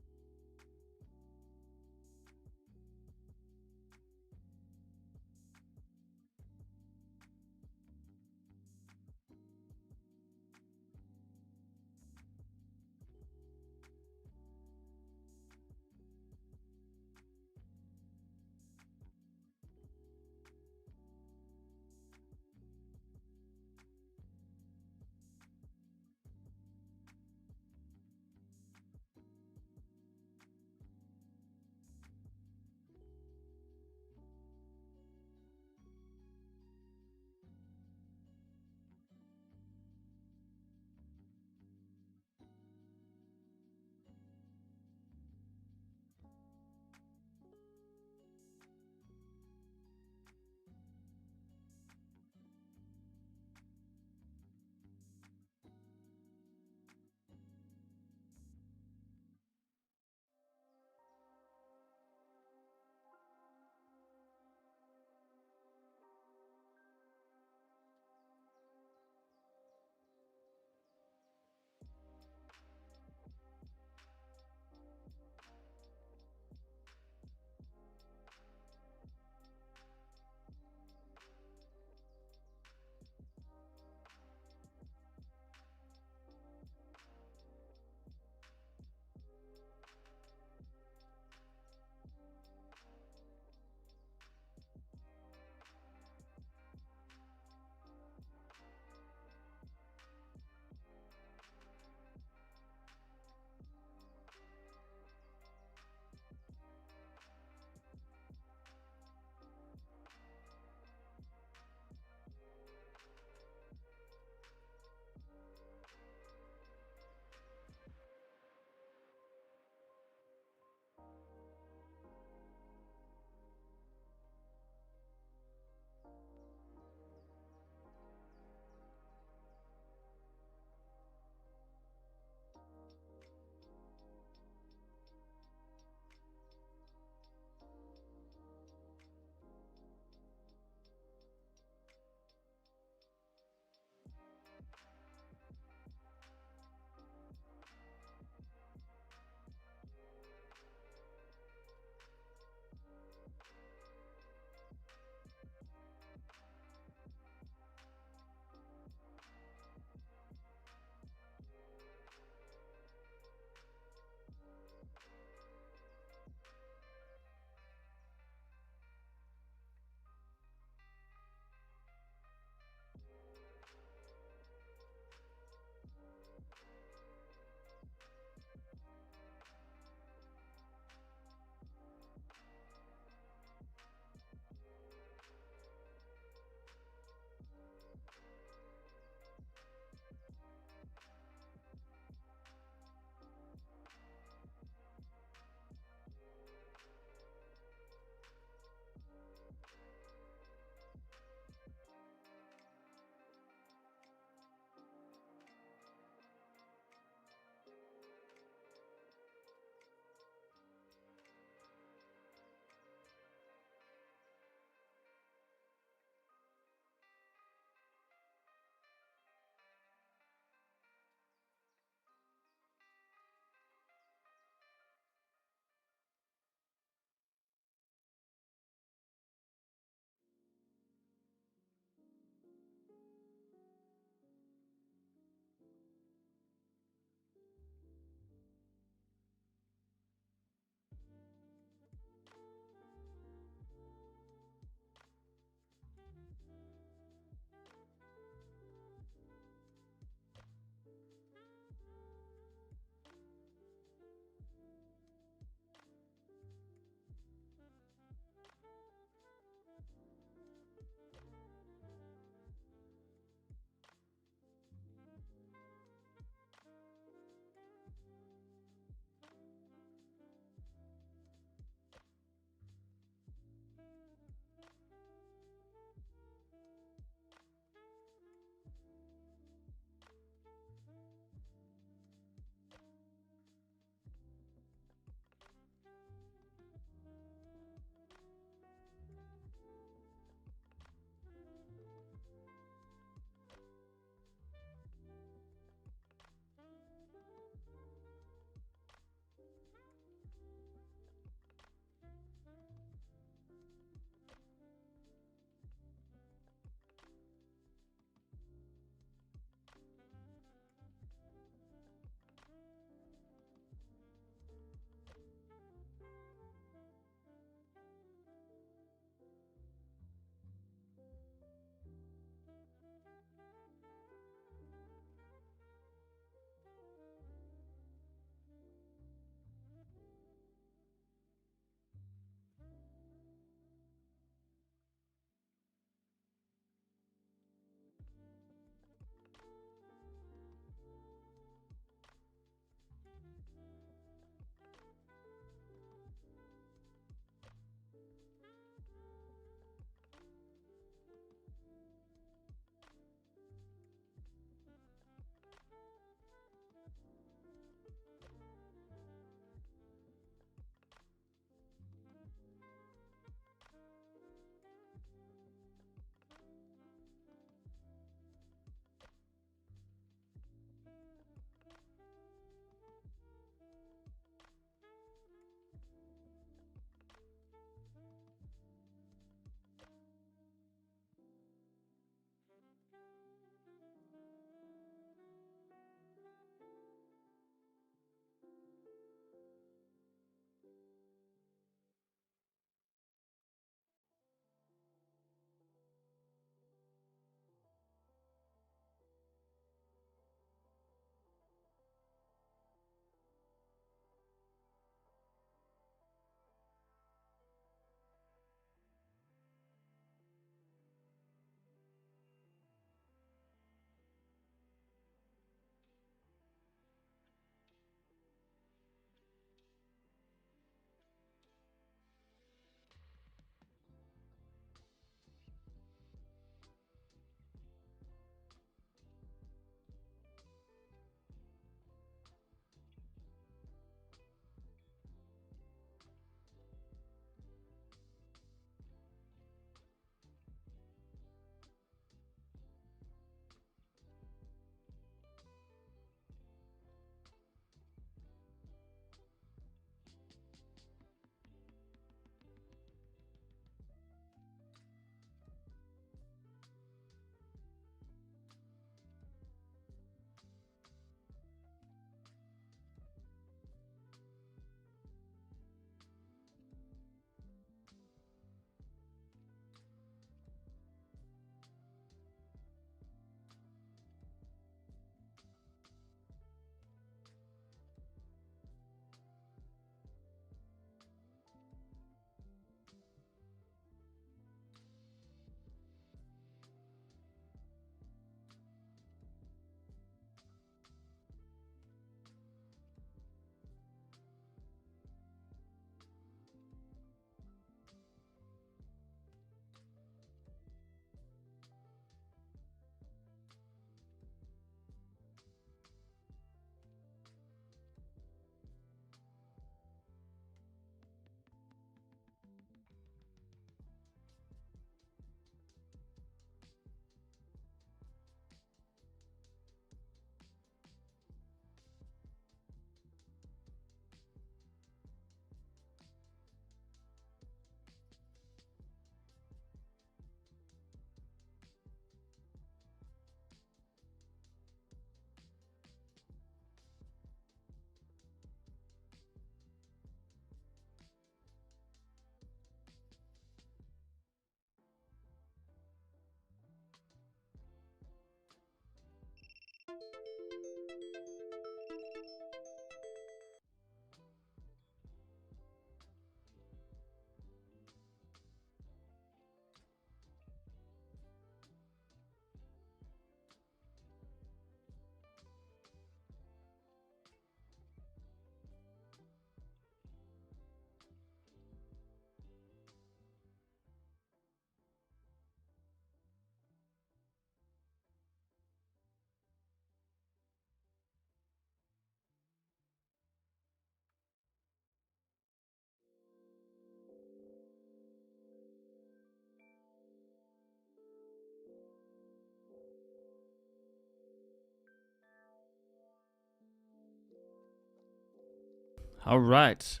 All right.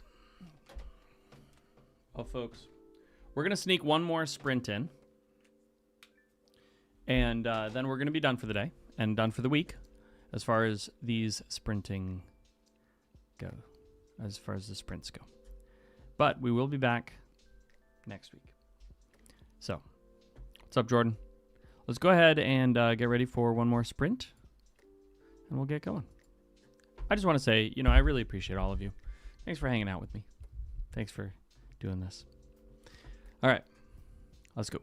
Well, folks, we're going to sneak one more sprint in. And then we're going to be done for the day and done for the week as far as these sprinting go, as far as the sprints go. But we will be back next week. So, what's up, Jordan? Let's go ahead and get ready for one more sprint, and we'll get going. I just want to say, I really appreciate all of you. Thanks for hanging out with me. Thanks for doing this. All right, let's go.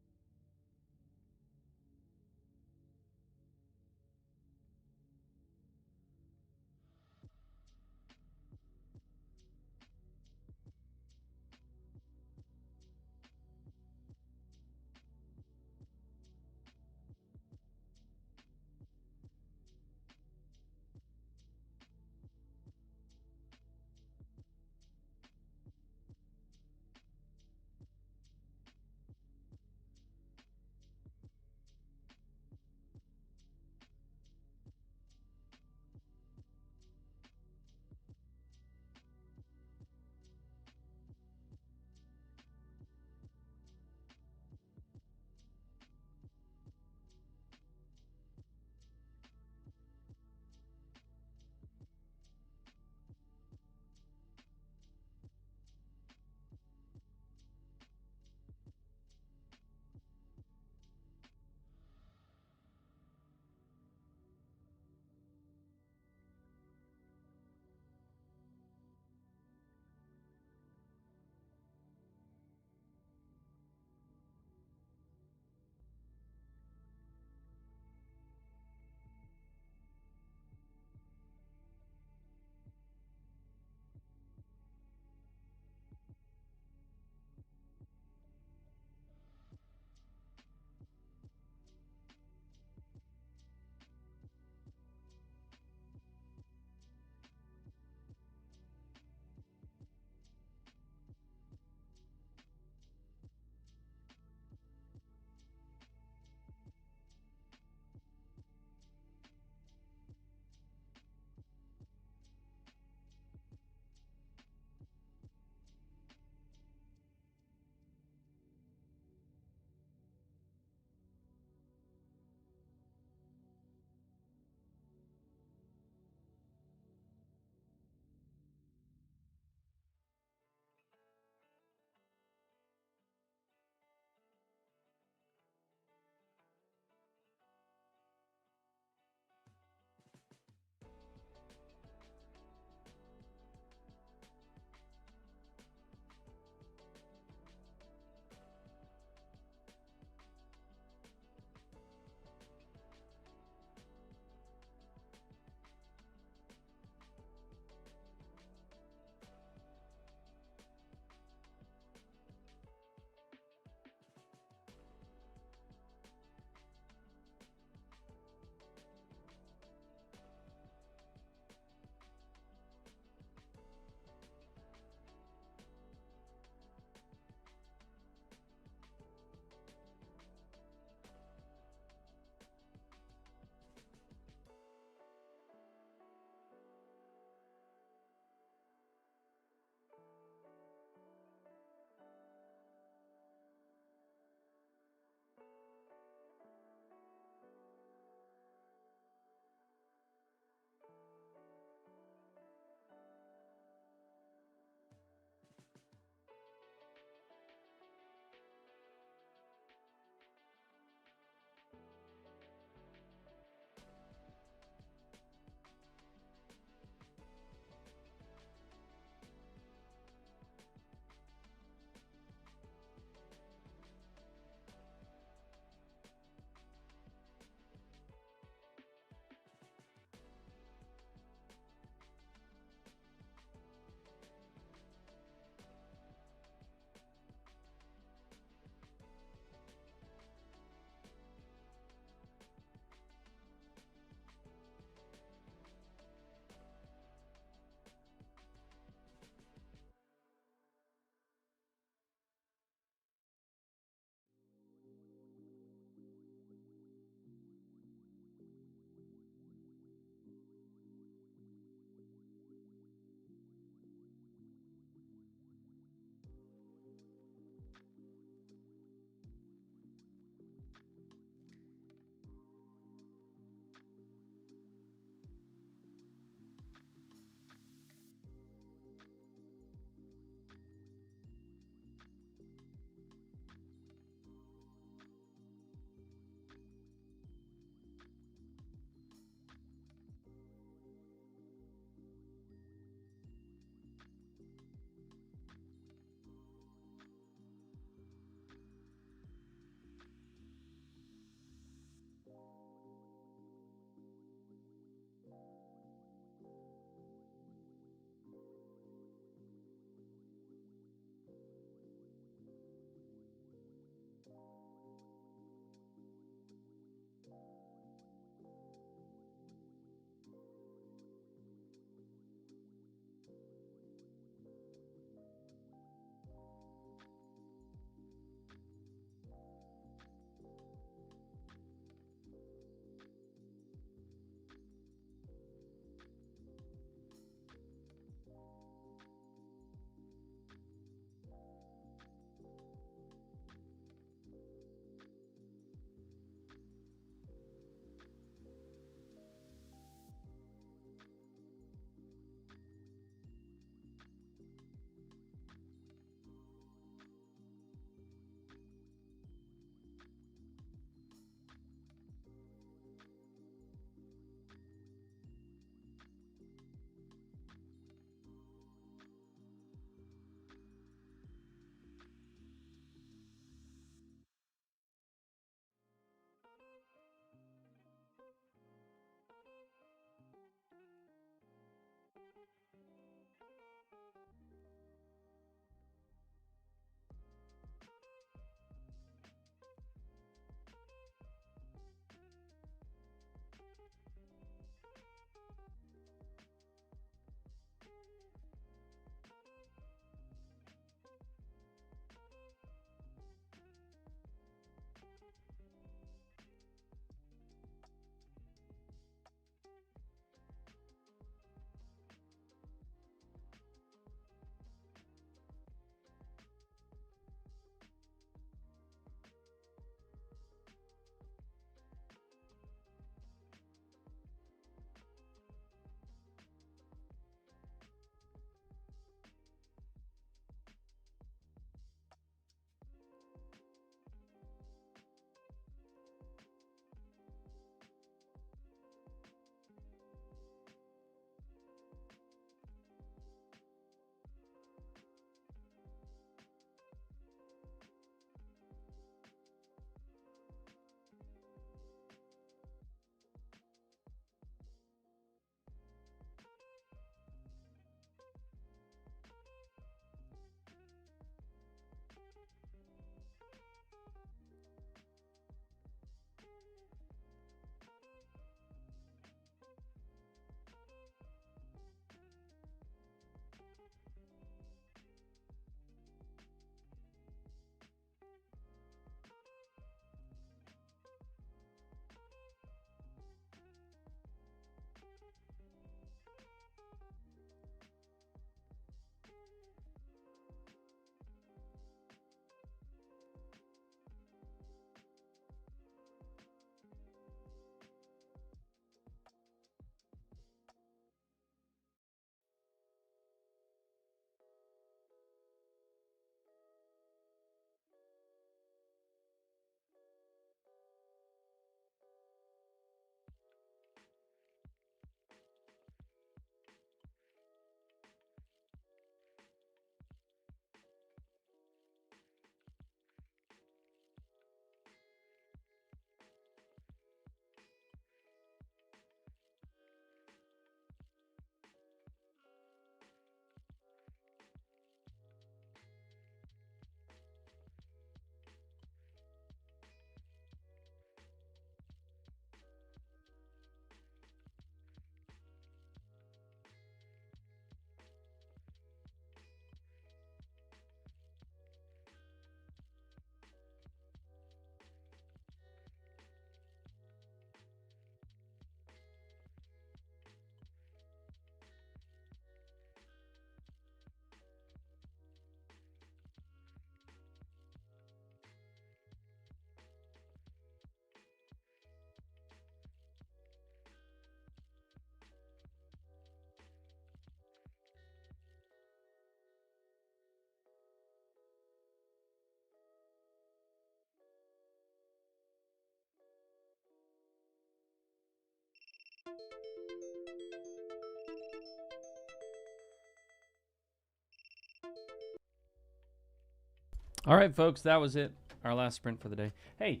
All right, folks, that was it. Our last sprint for the day. Hey,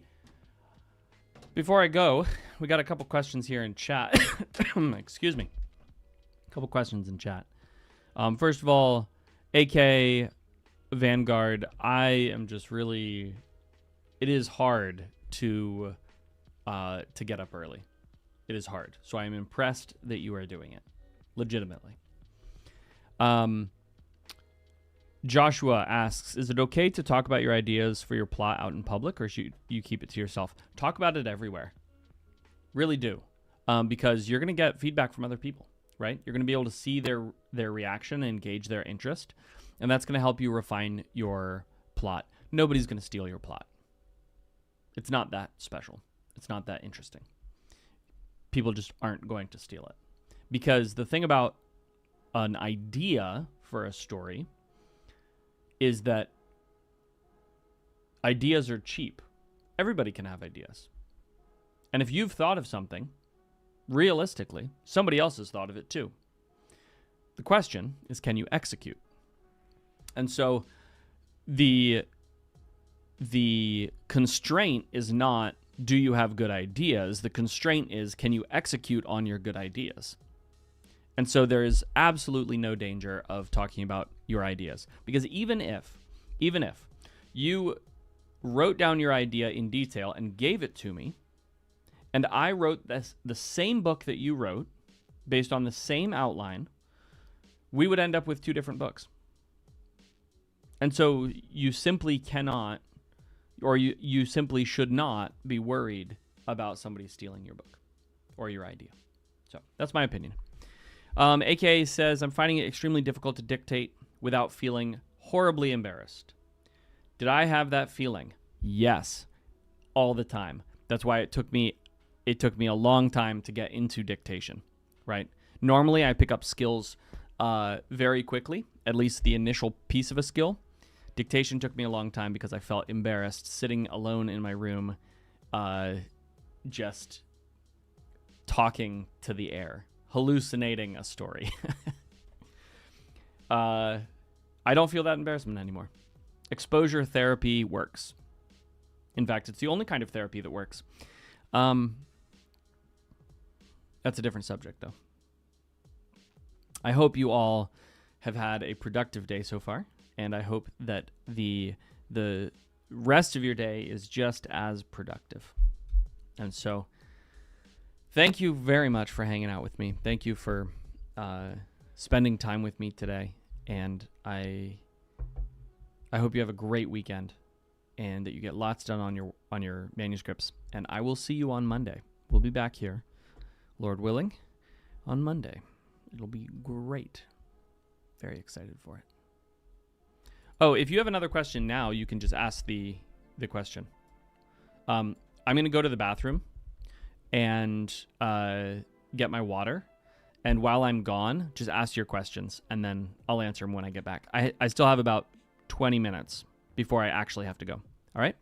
before I go, we got a couple questions here in chat. Excuse me. A couple questions in chat. First of all, AK Vanguard, I am just really... It is hard to get up early. It is hard. So I am impressed that you are doing it. Legitimately. Joshua asks, is it okay to talk about your ideas for your plot out in public, or should you keep it to yourself? Talk about it everywhere. Really do. Because you're going to get feedback from other people, right? You're going to be able to see their reaction and engage their interest, and that's going to help you refine your plot. Nobody's going to steal your plot. It's not that special. It's not that interesting. People just aren't going to steal it. Because the thing about an idea for a story is that ideas are cheap. Everybody can have ideas. And if you've thought of something, realistically, somebody else has thought of it too. The question is, can you execute? And so the constraint is not, do you have good ideas? The constraint is, can you execute on your good ideas? And so there is absolutely no danger of talking about your ideas. Because even if you wrote down your idea in detail and gave it to me, and I wrote the same book that you wrote, based on the same outline, we would end up with two different books. And so you simply cannot, or you simply should not be worried about somebody stealing your book or your idea. So that's my opinion. AKA says, I'm finding it extremely difficult to dictate without feeling horribly embarrassed. Did I have that feeling? Yes, all the time. That's why it took me a long time to get into dictation, right? Normally I pick up skills very quickly, at least the initial piece of a skill. Dictation took me a long time because I felt embarrassed sitting alone in my room, just talking to the air, hallucinating a story. I don't feel that embarrassment anymore. Exposure therapy works. In fact, it's the only kind of therapy that works. That's a different subject, though. I hope you all have had a productive day so far, and I hope that the rest of your day is just as productive. And so, thank you very much for hanging out with me. Thank you for spending time with me today, and I hope you have a great weekend and that you get lots done on your manuscripts. And I will see you on Monday. We'll be back here, Lord willing, on Monday. It'll be great. Very excited for it. Oh, if you have another question now, you can just ask the question. I'm going to go to the bathroom and get my water. And while I'm gone, just ask your questions, and then I'll answer them when I get back. I still have about 20 minutes before I actually have to go. All right?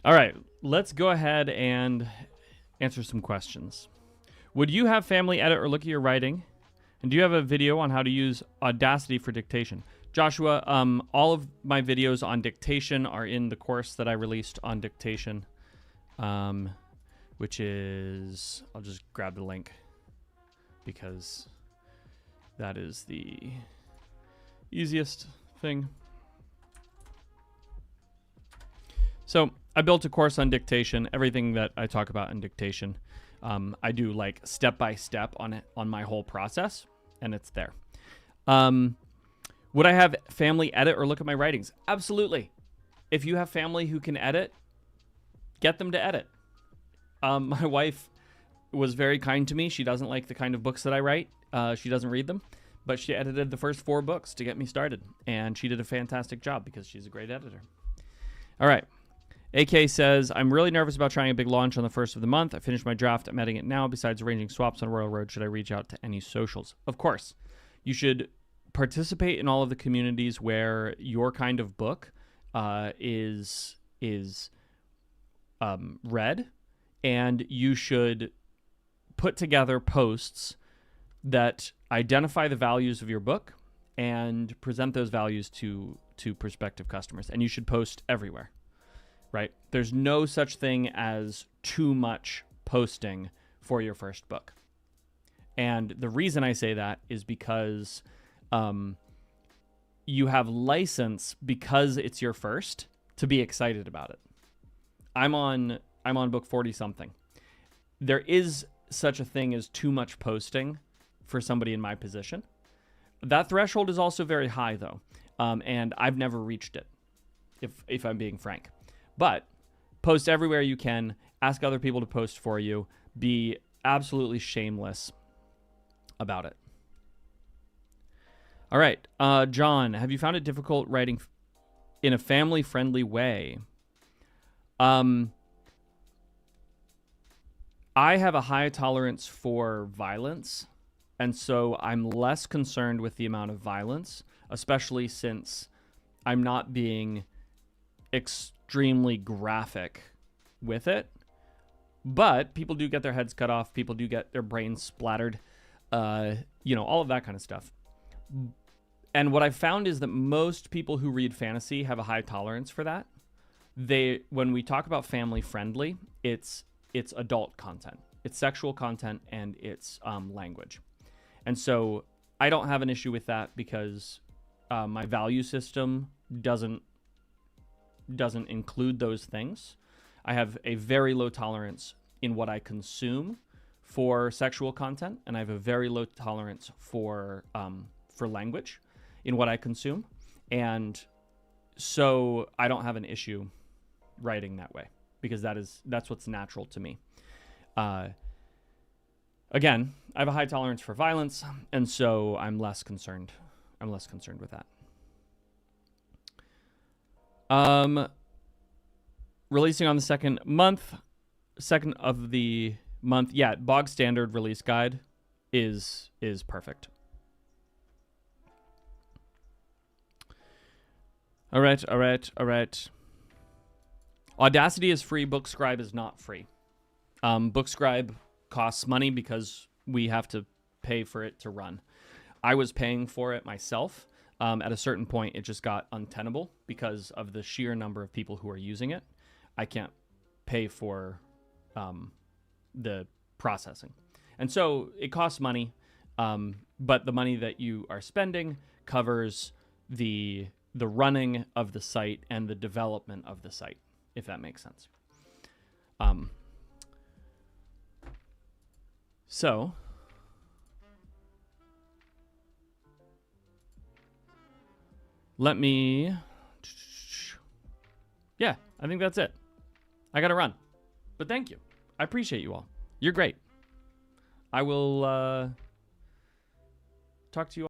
All right, let's go ahead and answer some questions. Would you have family edit or look at your writing? And do you have a video on how to use Audacity for dictation? Joshua, all of my videos on dictation are in the course that I released on dictation, which is, I'll just grab the link because that is the easiest thing. So I built a course on dictation, everything that I talk about in dictation. I do like step by step on it, on my whole process, and it's there. Would I have family edit or look at my writings? Absolutely. If you have family who can edit, get them to edit. My wife was very kind to me. She doesn't like the kind of books that I write. She doesn't read them, but she edited the first 4 books to get me started, and she did a fantastic job because she's a great editor. All right. AK says, I'm really nervous about trying a big launch on the 1st of the month. I finished my draft. I'm editing it now. Besides arranging swaps on Royal Road, should I reach out to any socials? Of course. You should participate in all of the communities where your kind of book is read, and you should put together posts that identify the values of your book and present those values to prospective customers. And you should post everywhere. Right? There's no such thing as too much posting for your first book. And the reason I say that is because you have license, because it's your first, to be excited about it. I'm on book 40 something. There is such a thing as too much posting for somebody in my position. That threshold is also very high though. And I've never reached it, if I'm being frank. But post everywhere you can. Ask other people to post for you. Be absolutely shameless about it. All right. John, have you found it difficult writing in a family-friendly way? I have a high tolerance for violence, and so I'm less concerned with the amount of violence, especially since I'm not being extremely graphic with it. But people do get their heads cut off. People do get their brains splattered. All of that kind of stuff. And what I've found is that most people who read fantasy have a high tolerance for that. When we talk about family friendly, it's adult content, it's sexual content, and it's language. And so I don't have an issue with that because my value system doesn't include those things. I have a very low tolerance in what I consume for sexual content, and I have a very low tolerance for language in what I consume. And so I don't have an issue writing that way because that's what's natural to me. Again, I have a high tolerance for violence, and so I'm less concerned with that. Releasing on the second of the month. Yeah, bog standard release guide is perfect. All right. Audacity is free. Bookscribe is not free. Bookscribe costs money because we have to pay for it to run. I was paying for it myself. At a certain point, it just got untenable because of the sheer number of people who are using it. I can't pay for the processing. And so it costs money, but the money that you are spending covers the running of the site and the development of the site, if that makes sense. So let me, yeah, I think that's it. I got to run, but thank you. I appreciate you all. You're great. I will talk to you all.